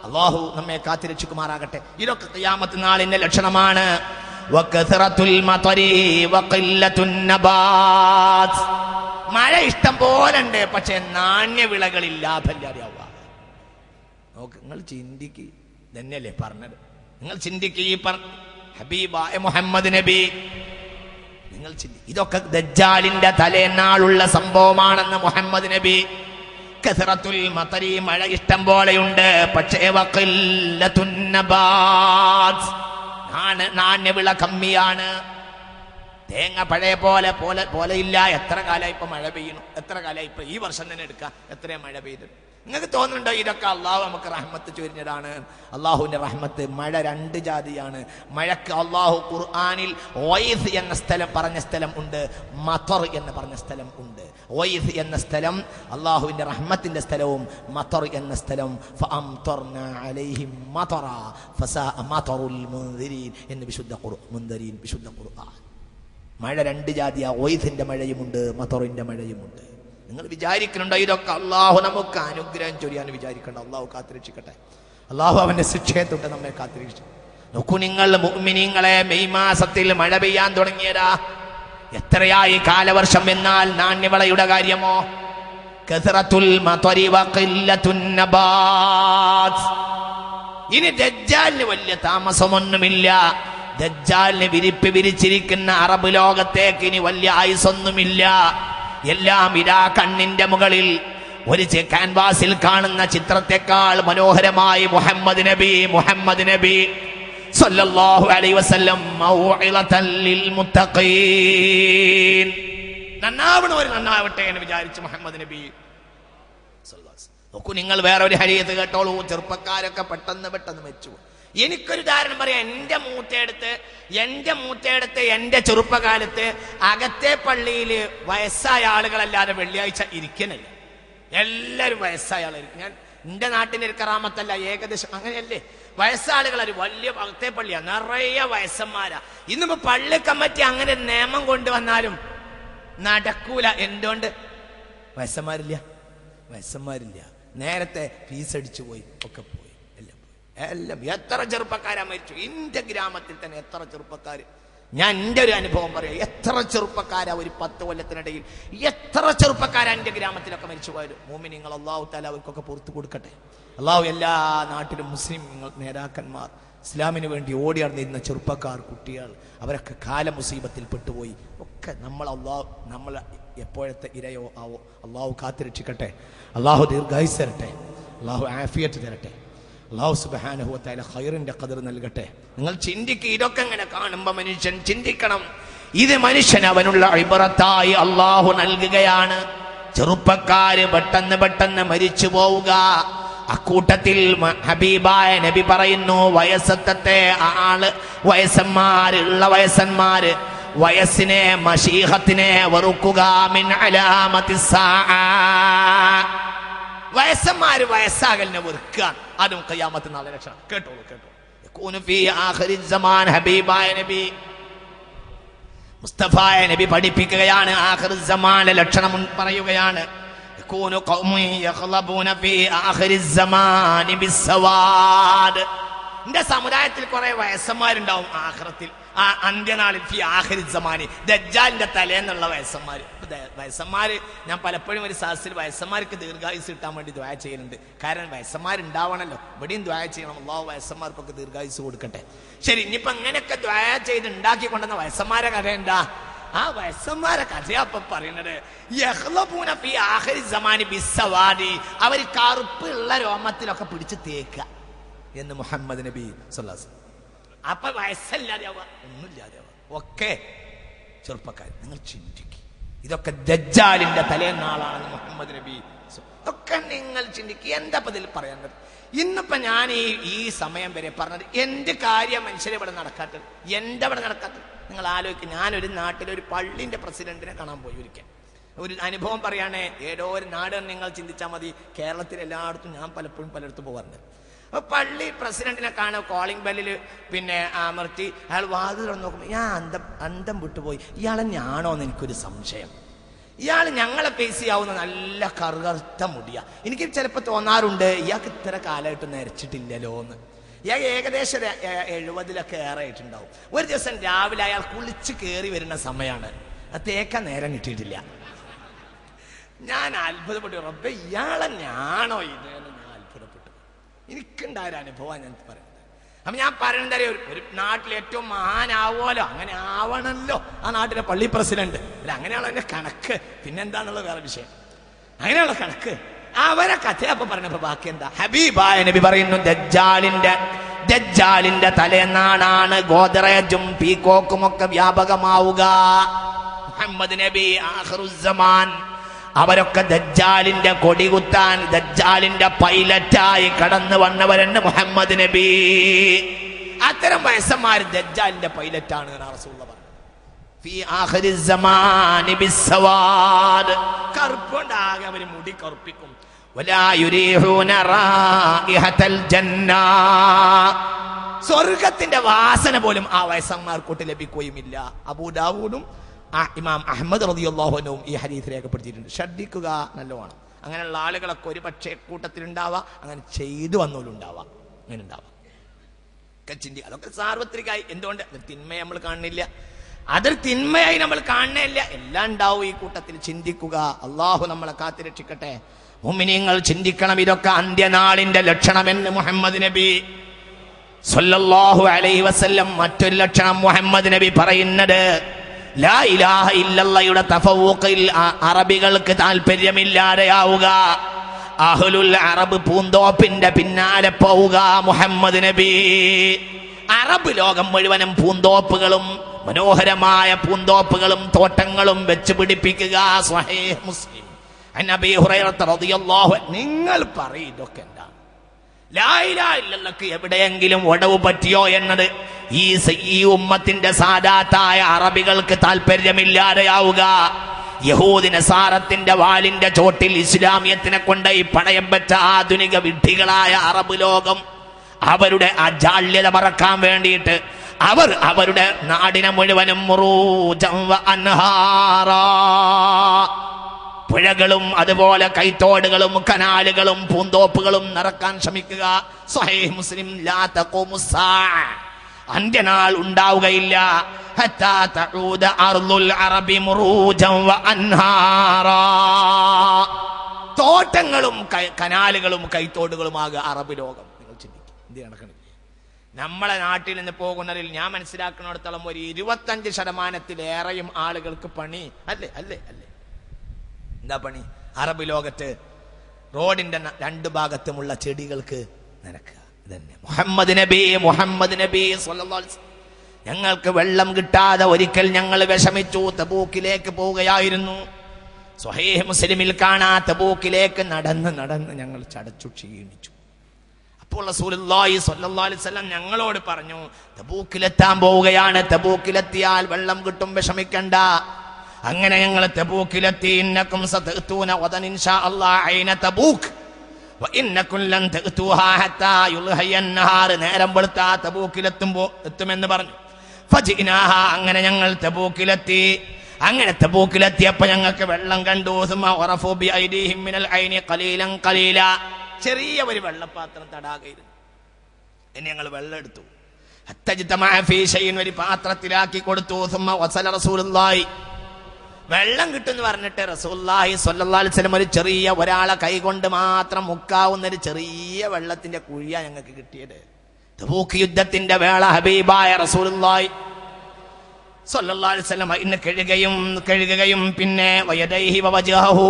അല്ലാഹു നമ്മെ കാത്തിരക്ഷിക്കുമാറാകട്ടെ. ഇതൊക്കെ ഖിയാമത്ത് നാളിന്റെ ലക്ഷണമാണ്. മഴ ഇഷ്ടം പോലെ ഉണ്ട്, പക്ഷെ നാണ്യവിളകളിൽ ലാഭമില്ലാതെയാവുക. നോക്ക്, നിങ്ങൾ ചിന്തിക്ക്. തന്നെയല്ലേ പറഞ്ഞത്? നിങ്ങൾ ചിന്തിക്ക്. ഈ ഹബീബായ മുഹമ്മദ് നബി നിങ്ങൾ ഇതൊക്കെ ദജ്ജാലിന്റെ തലേന്നാളുള്ള സംഭവമാണെന്ന് മുഹമ്മദ് നബി. കസറത്തുൽ മതരി, മഴ ഇഷ്ടം പോലെയുണ്ട്, പക്ഷേ വഖില്ലത്തുൻ നബാത്ത്, നാണ്യവിള കമ്മിയാണ്. തേങ്ങ പഴയ പോലെയില്ല. എത്ര കാലമായി ഇപ്പൊ മഴ പെയ്യണു, എത്ര കാലമായി ഇപ്പൊ ഈ വർഷം തന്നെ എടുക്കാം, എത്രയും മഴ പെയ്തു. നിങ്ങൾക്ക് തോന്നുന്നുണ്ടോ ഇതൊക്കെ അള്ളാഹു നമുക്ക് റഹ്മത്ത് ചൊരിഞ്ഞതാണ്? അള്ളാഹുവിന്റെ റഹ്മത്ത്. മഴ രണ്ട് ജാതിയാണ്. മഴക്ക് അള്ളാഹു ഖുർആനിൽ വൈസ് എന്ന സ്ഥലം പറഞ്ഞ സ്ഥലം ഉണ്ട്, മതർ എന്ന് പറഞ്ഞ സ്ഥലം ഉണ്ട്. വൈസ് എന്ന സ്ഥലം അള്ളാഹുവിന്റെ റഹ്മത്തിന്റെ സ്ഥലവും, മതർ എന്ന സ്ഥലം ഫഅംതർനാ അലൈഹിം മതറ ഫസാഅ മതറുൽ മുൻദിരീൻ എന്ന് വിശുദ്ധ ഖുർആൻ. മഴ രണ്ട് ജാതിയാ. വൈസിന്റെ മഴയുമുണ്ട്, മതറിന്റെ മഴയുമുണ്ട്. നിങ്ങൾ വിചാരിക്കുന്നുണ്ടോ ഇതൊക്കെ അള്ളാഹു നമുക്ക് അനുഗ്രഹം ചൊരിയാൻ വിചാരിക്കണ്ട? അള്ളാഹു കാത്തിരക്ഷിക്കട്ടെ. അള്ളാഹു അവന്റെ ശിക്ഷയെ തൊട്ട് നമ്മെ കാത്തിരക്ഷിച്ചു. നോക്കൂ നിങ്ങൾ മുഅ്മിനീങ്ങളെ, മെയ് മാസത്തിൽ മഴ പെയ്യാൻ തുടങ്ങിയതാ. എത്രയായി കാലവർഷം എന്നാൽ നാണ്യവിളയുടെ കാര്യമോ? കസറത്തുൽ മതരി വഖില്ലത്തുൻ നബാത്ത്. ഇനി ദജ്ജാലിന് വലിയ താമസമൊന്നുമില്ല. ദജ്ജാലിന് വിരിച്ചിരിക്കുന്ന അറബ് ലോകത്തേക്ക് ഇനി വലിയ ആയുസൊന്നുമില്ല. എല്ലാം ഇതാ കണ്ണിന്റെ മുകളിൽ ഒരു ക്യാൻവാസിൽ കാണുന്ന ചിത്രത്തെക്കാൾ മനോഹരമായി മുഹമ്മദ് നബി സല്ലല്ലാഹു അലൈഹി വസല്ലം മൗഇളതൻ ലിൽ മുത്തഖീൻ. നന്നാവണവർ നന്നാവട്ടെ എന്ന് വിചാരിച്ചു മുഹമ്മദ് നബി. നോക്കൂ നിങ്ങൾ, വേറെ ഒരു ഹദീസ് കേട്ടോളൂ. ചെറുപ്പക്കാരൊക്കെ പെട്ടെന്ന് മരിച്ചു. എനിക്കൊരു ഉദാഹരണം പറയാം. എന്റെ മൂത്തയെടുത്ത് എന്റെ ചെറുപ്പകാലത്ത് അകത്തെ പള്ളിയിൽ വയസ്സായ ആളുകളല്ലാതെ വെള്ളിയാഴ്ച ഇരിക്കണില്ല. എല്ലാവരും വയസ്സായ ആളായിരിക്കും. ഞാൻ എന്റെ നാട്ടിന്റെ ഒരു കറാമത്തല്ല, ഏകദേശം അങ്ങനെയല്ലേ. വയസ്സാളുകൾ ഒരു വലിയ അകത്തെ പള്ളിയാ, നിറയെ വയസ്സന്മാരാ. ഇന്നിപ്പോ പള്ളി കമ്മിറ്റി അങ്ങനെ നിയമം കൊണ്ടുവന്നാലും നടക്കൂല. എന്തുകൊണ്ട്? വയസ്സന്മാരില്ല. നേരത്തെ ഫീസ് അടിച്ചു പോയി, ഒക്കെ പോയി, എല്ലാം. എത്ര ചെറുപ്പക്കാരാ മരിച്ചു എന്റെ ഗ്രാമത്തിൽ തന്നെ. എത്ര ചെറുപ്പക്കാര്, ഞാൻ എന്റെ ഒരു അനുഭവം പറയാം. എത്ര ചെറുപ്പക്കാരാ ഒരു 10 കൊല്ലത്തിനിടയിൽ, എത്ര ചെറുപ്പക്കാരാ എന്റെ ഗ്രാമത്തിലൊക്കെ മരിച്ചു പോയത്. മുഅ്മിനീങ്ങൾ അല്ലാഹു തആല അവർക്കൊക്കെ പുറത്തു കൊടുക്കട്ടെ. അല്ലാഹു എല്ലാ നാട്ടിലും മുസ്ലിം നേതാക്കന്മാർ, ഇസ്ലാമിന് വേണ്ടി ഓടി നടന്നിരുന്ന ചെറുപ്പക്കാർ, കുട്ടികൾ, അവരൊക്കെ കാലമുസീബത്തിൽ പെട്ടുപോയി. ഒക്കെ നമ്മൾ എപ്പോഴത്തെ ഇരയോ ആവോ. അല്ലാഹു കാത്തിരക്ഷിക്കട്ടെ. അല്ലാഹു ദീർഘായുസ്സ് തരട്ടെ. അല്ലാഹു ആഫിയത്ത് തരട്ടെ. അല്ലാഹു സുബ്ഹാനഹു വ തആല ഖൈറിന്റെ ഖദർ നൽകട്ടെ. നിങ്ങൾ ചിന്തിക്കുക. ഇതൊക്കെ ഇങ്ങനെ കാണുമ്പോൾ മനുഷ്യൻ ചിന്തിക്കണം, ഇത് മനുഷ്യൻ അവനുള്ള ഇബ്റത്തായി അല്ലാഹു നൽകുകയാണ്. ചെറുപ്പക്കാര് പെട്ടെന്ന് മരിച്ചു പോവുക. അക്കൂട്ടത്തിൽ ഹബീബായ നബി പറയുന്നു, വയസ്സത്തെ വയസ്സന്മാര് വയസ്സിനെ, മശീഹത്തിനെ വെറുക്കുക. മിൻ അലാമത്തിസ് സാഅ, വയസ്സന്മാര് വയസ്സാകലിനെ വെറുക്കുക. അതും ഖിയാമത്ത് നാളെ ലക്ഷണം. കേട്ടോളൂ. യകൂനു ഫീ ആഖിരി സമാൻ. ഹബീബായ നബി, മുസ്തഫായ നബി പഠിപ്പിക്കുകയാണ്. ആഖിറി സമാനിലെ ലക്ഷണം പറയുകയാണ്. യകൂനു ഖൗമുൻ യഖ്ലബൂന ഫീ ആഖിരി സമാനി ബിസ്സവാദ്. എന്റെ സമുദായത്തിൽ കുറെ വയസ്സന്മാരുണ്ടാവും ആഖിറത്തിൽ, അന്ത്യനാളിൽ. ഫീ ആഖിരി സമാനി, ദജ്ജാലിന്റെ തലേന്നുള്ള വയസ്സന്മാര്. ഞാൻ പലപ്പോഴും ഒരു സദസ്സിൽ വയസ്സന്മാർക്ക് ദീർഘായുസ് കിട്ടാൻ വേണ്ടി ദുആ ചെയ്യുന്നുണ്ട്. കാരണം വയസ്സന്മാരുണ്ടാവണല്ലോ. ഇവിടെയും ദുആ ചെയ്യണം, അല്ലാഹു വയസ്സന്മാർക്കൊക്കെ ദീർഘായുസ് കൊടുക്കട്ടെ. ശരി, ഇനിയിപ്പോ അങ്ങനെയൊക്കെ ദുആ ചെയ്ത് ഉണ്ടാക്കി കൊണ്ടുവന്ന വയസ്സന്മാരെ കഥ എന്താ? ആ വയസ്സന്മാരെ കഥയാ ഇപ്പൊ പറയുന്നത്. യഖ്ലബൂന ഫീ ആഖിരി സമാനി ബിസ്സവാദി, അവർ കറുപ്പുള്ള രോമത്തിലൊക്കെ പിടിച്ച് തേക്കുക എന്ന് മുഹമ്മദ് നബി സല്ലല്ലാഹു അലൈഹി വസല്ലം. അപ്പൊ വയസ്സല്ലാതെയാവുക, ഒന്നുമില്ലാതെയാവുക. ഒക്കെ ചെറുപ്പക്കാർ, നിങ്ങൾ ചിന്തിക്കുക. ഇതൊക്കെ ദജ്ജാലിന്റെ തലേന്നാളാണെന്ന് മുഹമ്മദ് നബി. ഒക്കെ നിങ്ങൾ ചിന്തിക്കുക. എന്താ ഇതിൽ പറയാൻ പറ്റും? ഇന്നിപ്പോ ഞാൻ ഈ സമയം വരെ പറഞ്ഞത് എന്റെ കാര്യം മനുഷ്യരെ ഇവിടെ നടക്കാത്തത്, എന്റെ ഇവിടെ നടക്കാത്തത്. നിങ്ങൾ ആലോചിക്കുക. ഞാനൊരു നാട്ടിലൊരു പള്ളിന്റെ പ്രസിഡന്റിനെ കാണാൻ പോയി. ഒരു അനുഭവം പറയാണേ. ഏതോ ഒരു നാട് നിങ്ങൾ ചിന്തിച്ചാൽ മതി. കേരളത്തിൽ എല്ലായിടത്തും ഞാൻ പലയിടത്തും പോകാറുണ്ട്. അപ്പൊ പള്ളി പ്രസിഡന്റിനെ കാണുക. കോളിംഗ് ബെല്ലിൽ അമർത്തി അയാൾ വാതിൽ നോക്കുമ്പോൾ ഞാൻ അന്തം വിട്ടുപോയി. ഇയാളെ ഞാനോന്ന് എനിക്കൊരു സംശയം. ഇയാൾ ഞങ്ങളെ ഫേസ് ചെയ്യാവുന്ന നല്ല കറുകറുത്ത മുടിയ. എനിക്ക് ചിലപ്പോൾ തോന്നാറുണ്ട്, ഇയാൾക്ക് ഇത്ര കാലമായിട്ട് നരച്ചിട്ടില്ലല്ലോ എന്ന്. ഇയാൾ ഏകദേശം 70 ഏറെ ആയിട്ടുണ്ടാവും. ഒരു ദിവസം രാവിലെ അയാൾ കുളിച്ച് കയറി വരുന്ന സമയമാണ്. തേക്കാൻ നേരം കിട്ടിയിട്ടില്ല. ഞാൻ അത്ഭുതപ്പെട്ടു. റബ്ബേ, ഇയാളെ ഞാനോ ഇത് എന്ന് ഞാൻ അത്ഭുതപ്പെട്ടു. എനിക്കുണ്ടായ അനുഭവം ഞാൻ പറയുന്നത്. അപ്പൊ ഞാൻ പറയുന്നത് ഒരു നാട്ടിൽ ഏറ്റവും മഹാനാവുമല്ലോ, അങ്ങനെ ആവണല്ലോ ആ നാട്ടിലെ പള്ളി പ്രസിഡന്റ്. അല്ല, അങ്ങനെയുള്ള എന്റെ കണക്ക്. പിന്നെന്താന്നുള്ളത് വേറെ വിഷയം. അങ്ങനെയുള്ള കണക്ക് അവരെ കഥ അപ്പൊ പറഞ്ഞപ്പോ ബാക്കി എന്താ? ഹബീബായ നബി പറയുന്നു, ദജ്ജാലിന്റെ തലേന്നാണാണ് ഗോദറേജും പീക്കോക്കും ഒക്കെ വ്യാപകമാവുക. മുഹമ്മദ് നബി ആഖിറുസ്സമാൻ, അവരൊക്കെ ദജ്ജാലിന്റെ കൊടികുത്താൻ, ദജ്ജാലിന്റെ പൈലറ്റായി കടന്നു വന്നവരെന്ന് മുഹമ്മദ് നബി. അത്തരം വയസ്സന്മാർ ദജ്ജാലിന്റെ പൈലറ്റാണ് റസൂലുള്ളാഹി പറഞ്ഞത്. ഫീ ആഖിറിസ്സമാനി ബിസ്സവാദ്, കറുപ്പുണ്ടാകെ അവര് മുടി കറുപ്പിക്കും. വലാ യുരീഹൂന റായിഹത്തൽ ജന്ന, സ്വർഗത്തിന്റെ വാസന പോലും ആ വയസ്സന്മാർക്കൊട്ട് ലഭിക്കുകയുമില്ല. അബൂ ദാവൂദും ഇമാം അഹ്മദ് റളിയല്ലാഹു അൻഹു ഈ ഹദീസ് രേഖപ്പെടുത്തിയിട്ടുണ്ട്. ശ്രദ്ധിക്കുക നല്ലോണം. അങ്ങനെയുള്ള ആളുകളൊക്കെ ഒരു പക്ഷേ കൂട്ടത്തിലുണ്ടാവാം, അങ്ങനെ ചെയ്തു വന്നോലുണ്ടാവാം, അങ്ങനെ ഉണ്ടാവാം. അതൊക്കെ സാർവത്രികമായി. എന്തുകൊണ്ട്? തിന്മയെ നമ്മൾ കാണുന്നില്ല, അതൊരു തിന്മയായി നമ്മൾ കാണുന്നില്ല. എല്ലാം ഉണ്ടാവും ഈ കൂട്ടത്തിൽ. ചിന്തിക്കുക. അള്ളാഹു നമ്മളെ കാത്തിരക്ഷിക്കട്ടെ. മുഅ്മിനീങ്ങൾ ചിന്തിക്കണം. ഇതൊക്കെ അന്ത്യനാളിന്റെ ലക്ഷണമെന്ന് മുഹമ്മദ് നബി സ്വല്ലല്ലാഹു അലൈഹി വസല്ലം. മറ്റൊരു ലക്ഷണം മുഹമ്മദ് നബി പറയുന്നത്, ലാ ഇലാഹ ഇല്ലല്ലാഹയുടെ തഫവ്വുഖിൽ അറബികൾക്ക് താല്പര്യമില്ലാതെയാവുക. അഹ്ലുൽ അറബ് പൂന്തോപ്പിന്റെ പിന്നാലെ പോവുക. മുഹമ്മദ് നബി അറബ് ലോകം മുഴുവനും പൂന്തോപ്പുകളും മനോഹരമായ പൂന്തോപ്പുകളും തോട്ടങ്ങളും വെച്ച് പിടിപ്പിക്കുക. സ്വഹീഹ് മുസ്ലിം അൻ അബീ ഹുറൈറ റളിയല്ലാഹു അൻഹു. നിങ്ങൾ പറയും ഇതൊക്കെ എന്താണ്? ലാ ഇലാഹ ഇല്ലല്ലാഹ് എവിടെയെങ്കിലും ഒടവ് പറ്റിയോ എന്നത് ഈ ഉമ്മത്തിന്റെ സാദാത്തായ അറബികൾക്ക് താല്പര്യമില്ലാതെയാവുക. യഹൂദി നസാറത്തിന്റെ വാലിന്റെ ചോട്ടിൽ ഇസ്ലാമിയത്തിനെ കൊണ്ട് ഈ പണയം വെച്ച ആധുനിക വിഡ്ഢികളായ അറബ് ലോകം അവരുടെ ആ ജാള്യത മറക്കാൻ വേണ്ടിയിട്ട് അവർ അവരുടെ നാടിനെ മുഴുവനും മുറൂജം വ അൻഹാറാ, പുഴകളും അതുപോലെ കൈത്തോടുകളും കനാലുകളും പൂന്തോപ്പുകളും നിറക്കാൻ ശ്രമിക്കുക. സ്വഹീഹ് മുസ്ലിം. ലാ തഖൂമുസ്സാഅ, അന്ത്യനാൾ ഉണ്ടാവുകയില്ല. ഹത്താ തഊദ അർളുൽ അറബി മുറൂജം വ അൻഹാറാ, തോട്ടങ്ങളും കനാലുകളും കൈത്തോടുകളുമാകുക അറബ് ലോകം. നിങ്ങൾ ചിന്തിക്കും, എന്ത് നടക്കണില്ല? നമ്മളെ നാട്ടിൽ നിന്ന് പോകുന്നതിൽ ഞാൻ മനസ്സിലാക്കുന്നിടത്തോളം ഒരു 25% ആളുകൾക്ക് പണി അല്ലേ അല്ലേ അല്ലേ എന്താ പണി? അറബ് ലോകത്ത് റോഡിന്റെ രണ്ട് ഭാഗത്തുമുള്ള ചെടികൾക്ക് നനക്കുക. ഇതന്നെ മുഹമ്മദ് നബി സ്വല്ലല്ലാഹു അലൈഹി വസല്ലം. ഞങ്ങൾക്ക് വെള്ളം കിട്ടാതെ ഒരിക്കൽ ഞങ്ങൾ വിഷമിച്ചു. തബൂക്കിലേക്ക് പോവുകയായിരുന്നു. സ്വഹീഹ് മുസ്ലിമിൽ കാണാ, തബൂക്കിലേക്ക് നടന്ന് ഞങ്ങൾ ചടച്ചു ക്ഷീണിച്ചു. അപ്പോൾ റസൂലുള്ളാഹി സ്വല്ലല്ലാഹു അലൈഹി വസല്ലം ഞങ്ങളോട് പറഞ്ഞു, തബൂക്കിലെത്താൻ പോവുകയാണ്, തബൂക്കിലെത്തിയാൽ വെള്ളം കിട്ടും, വിഷമിക്കണ്ട. അങ്ങനെ ഞങ്ങൾ തബൂക്കിലെത്തി. ഇന്നക്കും സതഅതൂന ഗദൻ ഇൻഷാ അല്ലാഹ് ഐന തബൂക്ക് വ ഇന്നകും ലൻ തഅതൂഹാ ഹത്താ യുൽഹിയൻ നഹാർ. നേരം വെളുത്താ എത്തുമെന്ന് പറഞ്ഞു. ഫജിനാഹ, അങ്ങനെ ഞങ്ങൾ തബൂക്കിലെത്തി. അങ്ങനെ തബൂക്കിലെത്തിയപ്പോൾ ഞങ്ങൾക്ക് വെള്ളം കണ്ടു. സുമ്മ വറഫു ബി ഐദിഹിം മിനൽ ഐനി ഖലീലൻ ഖലീല, ചെറിയ ഒരു വെള്ളപ്പാത്രം തടാകയിരുന്നു. ഇനി ഞങ്ങൾ വെള്ളം എടുത്തു. ഹത്തജ്തമഅ ഫീ ഷൈഇൻ, ഒരു പാത്രത്തിലാക്കി കൊടുത്തു. സുമ്മ വസല റസൂലുള്ളാഹി, വെള്ളം കിട്ടുമെന്ന് പറഞ്ഞിട്ട് റസൂലുള്ളാഹി സ്വല്ലല്ലാഹു അലൈഹി വസല്ലം ഒരു ചെറിയ ഒരാളെ കൈകൊണ്ട് മാത്രം മുക്കാവുന്ന ഒരു ചെറിയ വെള്ളത്തിന്റെ കുഴിയാ ഞങ്ങൾക്ക് കിട്ടിയത്. തബൂക്ക് യുദ്ധത്തിന്റെ വേള ഹബീബായ റസൂലുള്ളാഹി സ്വല്ലല്ലാഹു അലൈഹി വസല്ലം ഇന്ന് കഴുകുകയും പിന്നെ വയദൈഹി വവജ്ഹഹു,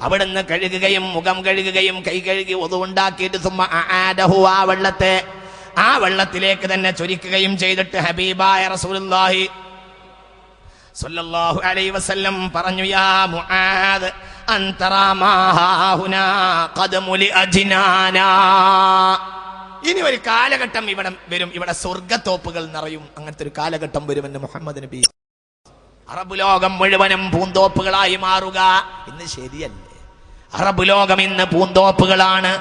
അവിടുന്ന് കഴുകുകയും മുഖം കഴുകുകയും കൈ കഴുകി wudu ഉണ്ടാക്കിയിട്ട് സുമ്മ അആദഹു, ആ വെള്ളത്തിലേക്ക് തന്നെ ചൊരിക്കുകയും ചെയ്തിട്ട് ഹബീബായ റസൂലുള്ളാഹി സ്വല്ലല്ലാഹു അലൈഹി വസല്ലം പറഞ്ഞു, യാ മുആദ് അൻതറാ മാ ഹാഹുനാ ഖദ് മുലിഅ ജിനാനാ. ഇനി ഒരു കാലഘട്ടം ഇവിടെ വരും, ഇവിടെ സ്വർഗത്തോപ്പുകൾ നിറയും. അങ്ങനത്തെ ഒരു കാലഘട്ടം വരുമെന്ന് മുഹമ്മദ് നബി. അറബ് ലോകം മുഴുവനും പൂന്തോപ്പുകളായി മാറുക. ഇന്ന് ശരിയല്ലേ? അറബ് ലോകം ഇന്ന് പൂന്തോപ്പുകളാണ്.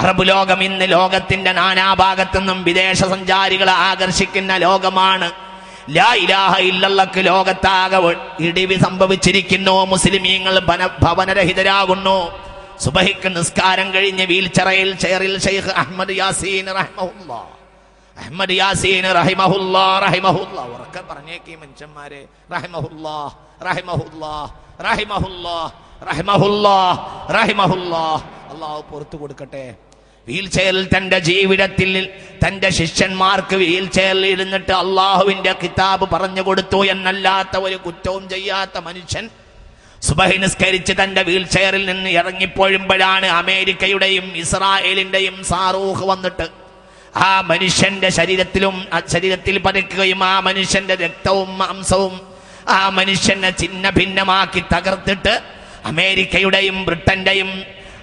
അറബ് ലോകം ഇന്ന് ലോകത്തിന്റെ നാനാഭാഗത്തു നിന്നും വിദേശ സഞ്ചാരികളെ ആകർഷിക്കുന്ന ലോകമാണ്. ലാ ഇലാഹ ഇല്ലല്ലാഹ് ലോകത്താകെ ഇടിവ് സംഭവിച്ചിരിക്കുന്നു. മുസ്ലിമീങ്ങൾ ഭവനരഹിതരാകുന്നു. സുബഹിക്ക് നിസ്കാരം കഴിഞ്ഞ് വീൽചെയറിൽ ഷെയ്ഖ് അഹ്മദ് യാസീൻ റഹിമഹുല്ലാ ഉറക്കെ പറഞ്ഞേക്ക് മനുഷ്യന്മാരെ, റഹിമഹുല്ലാ അള്ളാഹു പുറത്തു കൊടുക്കട്ടെ. വീൽ ചെയറിൽ തന്റെ ജീവിതത്തിൽ തന്റെ ശിഷ്യന്മാർക്ക് വീൽ ചെയറിൽ ഇരുന്നിട്ട് അള്ളാഹുവിന്റെ കിതാബ് പറഞ്ഞു കൊടുത്തു എന്നല്ലാത്ത ഒരു കുറ്റവും ചെയ്യാത്ത മനുഷ്യൻ സുബഹി നിസ്കരിച്ച് തന്റെ വീൽ ചെയറിൽ നിന്ന് ഇറങ്ങിപ്പോഴുമ്പോഴാണ് അമേരിക്കയുടെയും ഇസ്രായേലിന്റെയും സാറൂഖ് വന്നിട്ട് ആ മനുഷ്യന്റെ ശരീരത്തിൽ പതിക്കുകയും ആ മനുഷ്യന്റെ രക്തവും മാംസവും ആ മനുഷ്യനെ ഛിന്ന ഭിന്നമാക്കി തകർത്തിട്ട് അമേരിക്കയുടെയും ബ്രിട്ടന്റെയും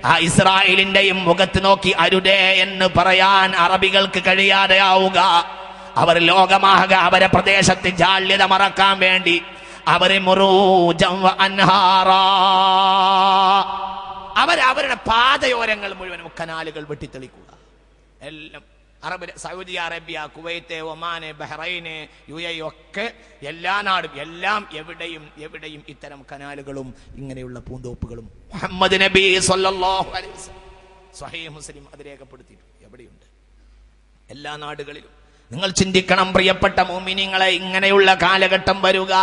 ആ ഇസ്രായേലിന്റെയും മുഖത്ത് നോക്കി അരുതേ എന്ന് പറയാൻ അറബികൾക്ക് കഴിയാതെയാവുക. അവർ ലോകമാകെ അവരെ പ്രദേശത്ത് ജാള്യത മറക്കാൻ വേണ്ടി അവരെ അവരുടെ പാതയോരങ്ങൾ മുഴുവനും കനാലുകൾ വെട്ടിത്തെളിക്കുക. എല്ലാം സൗദി അറേബ്യ, കുവൈത്ത്, ഒമാന്, ബഹ്റൈന്, UAE ഒക്കെ എല്ലാ നാടും എല്ലാം എവിടെയും ഇത്തരം കനാലുകളും ഇങ്ങനെയുള്ള പൂന്തോപ്പുകളും മുഹമ്മദ് നബി സ്വല്ലല്ലാഹു അലൈഹി വസല്ലം സ്വഹീഹ് മുസ്ലിം അത് രേഖപ്പെടുത്തിയിട്ടുണ്ട്. എവിടെയുണ്ട്? എല്ലാ നാടുകളിലും. നിങ്ങൾ ചിന്തിക്കണം പ്രിയപ്പെട്ട മുഅ്മിനീങ്ങളെ, ഇങ്ങനെയുള്ള കാലഘട്ടം വരുക.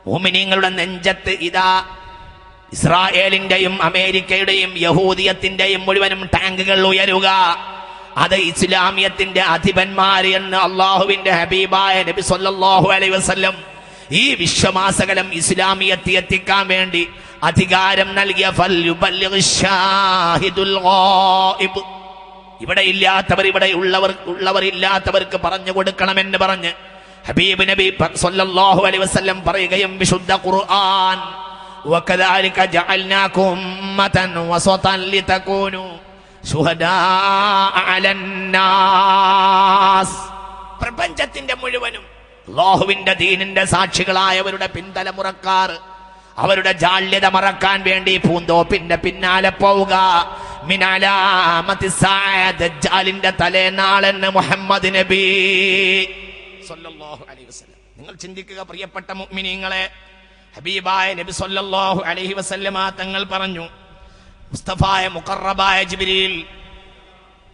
മുഅ്മിനീങ്ങളുടെ നെഞ്ചത്ത് ഇതാ ഇസ്രായേലിന്റെയും അമേരിക്കയുടെയും യഹൂദിയത്തിന്റെയും മുഴുവനും ടാങ്കുകൾ ഉയരുക. അത് ഇസ്ലാമിയത്തിന്റെ അധിപന്മാർ എന്ന് അള്ളാഹുവിന്റെ ഹബീബായ നബി സല്ലല്ലാഹു അലൈഹി വസല്ലം ഈ വിശ്വമാസകലം ഇസ്ലാമിയത്തെ എത്തിക്കാൻ വേണ്ടി അധികാരം നൽകിയ ഇവിടെ ഇല്ലാത്തവർ ഇവിടെ ഉള്ളവർ ഇല്ലാത്തവർക്ക് പറഞ്ഞു കൊടുക്കണമെന്ന് പറഞ്ഞ് ഹബീബ് നബി സല്ലല്ലാഹു അലൈഹി വസല്ലം പറയുകയും വിശുദ്ധ ഖുർആൻ വകദാലിക ജഅൽനാകും ഉമ്മതൻ വസതൻ ലിതകൂനു പ്രപഞ്ചത്തിന്റെ മുഴുവനും അല്ലാഹുവിന്റെ ദീനിന്റെ സാക്ഷികളായവരുടെ പിന്തലമുറക്കാർ അവരുടെ ജാള്യത മറക്കാൻ വേണ്ടി പൂന്തോപ്പിന്റെ പിന്നാലെ പോവുക. ദജ്ജാലിന്റെ തലേനാളെന്ന് മുഹമ്മദ് നബി സല്ലല്ലാഹു അലൈഹി വസല്ലം. നിങ്ങൾ ചിന്തിക്കുക പ്രിയപ്പെട്ട മുഅ്മിനീങ്ങളെ, ഹബീബായ നബി സല്ലല്ലാഹു അലൈഹി വസല്ലമ തങ്ങൾ പറഞ്ഞു, മുസ്തഫായ മുഖറബായ ജിബ്രീൽ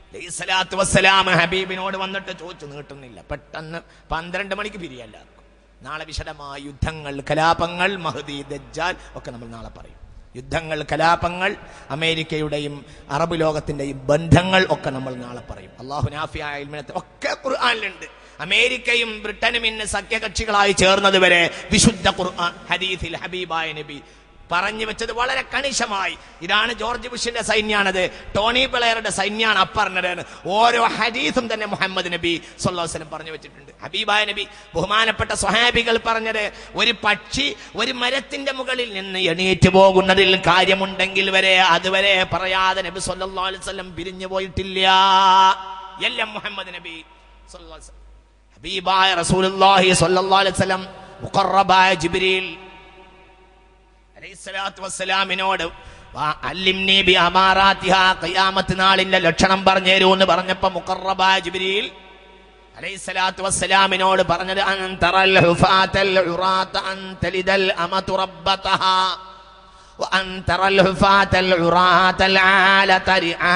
അലൈഹിസ്സലാത്തു വസ്സലാം ഹബീബിനോട് വന്നിട്ട് ചോദിച്ചു, നീട്ടുന്നില്ല, പെട്ടെന്ന് 12 മണിക്ക് പിരിയല്ല. നാളെ വിശദമായ യുദ്ധങ്ങൾ, കലാപങ്ങൾ, മഹ്ദി, ദജ്ജാൽ ഒക്കെ നമ്മൾ നാളെ പറയും. യുദ്ധങ്ങൾ, കലാപങ്ങൾ, അമേരിക്കയുടെയും അറബ് ലോകത്തിന്റെയും ബന്ധങ്ങൾ ഒക്കെ നമ്മൾ നാളെ പറയും. അള്ളാഹു നാഫിയായ ഇൽമിനെ ഒക്കെ ഖുർആനിലുണ്ട്. അമേരിക്കയും ബ്രിട്ടനും ഇന്ന് സഖ്യകക്ഷികളായി ചേർന്നത് വരെ വിശുദ്ധ ഖുർആൻ ഹദീസിൽ ഹബീബായ നബി പറഞ്ഞു വെച്ചത് വളരെ കണിശമായി. ഇതാണ് ജോർജ് ബുഷിന്റെ സൈന്യാണത്, ടോണി ബ്ലെയറുടെ സൈന്യാണ് അപ്പറഞ്ഞത്. ഓരോ ഹദീസും തന്നെ മുഹമ്മദ് നബി സല്ലല്ലാഹു അലൈഹി വസല്ലം പറഞ്ഞു വെച്ചിട്ടുണ്ട്. ഹബീബായ നബി ബഹുമാനപ്പെട്ട സ്വഹാബികൾ പറഞ്ഞത്, ഒരു പക്ഷി ഒരു മരത്തിന്റെ മുകളിൽ നിന്ന് എണീറ്റ് പോകുന്നതിൽ കാര്യമുണ്ടെങ്കിൽ വരെ അതുവരെ പറയാതെ നബി സല്ലല്ലാഹു അലൈഹി വസല്ലം പിരിഞ്ഞു പോയിട്ടില്ല. എല്ലാം മുഹമ്മദ് നബി സല്ലല്ലാഹു അലൈഹി വസല്ലം, ഹബീബായ റസൂലുള്ളാഹി സല്ലല്ലാഹു അലൈഹി വസല്ലം മുഖറബായ ജിബ്രീൽ അലൈഹിസ്സലാത്തു വസ്സലാമിനോട് അല്ലിംനി ബി അമാറാത്തിഹാ, ഖിയാമത്ത് നാളിന്റെ ലക്ഷണം പറഞ്ഞു തരൂ എന്ന് പറഞ്ഞപ്പോ മുഖറബായ ജിബ്രീൽ അലൈഹിസ്സലാത്തു വസ്സലാമിനോട് പറഞ്ഞത്, അൻ തറൽ ഹുഫാതൽ ഉറാത അൻ തലിദൽ അമതു റബ്ബതഹാ വഅൻ തറൽ ഹുഫാതൽ ഉറാതൽ ആലത റിആ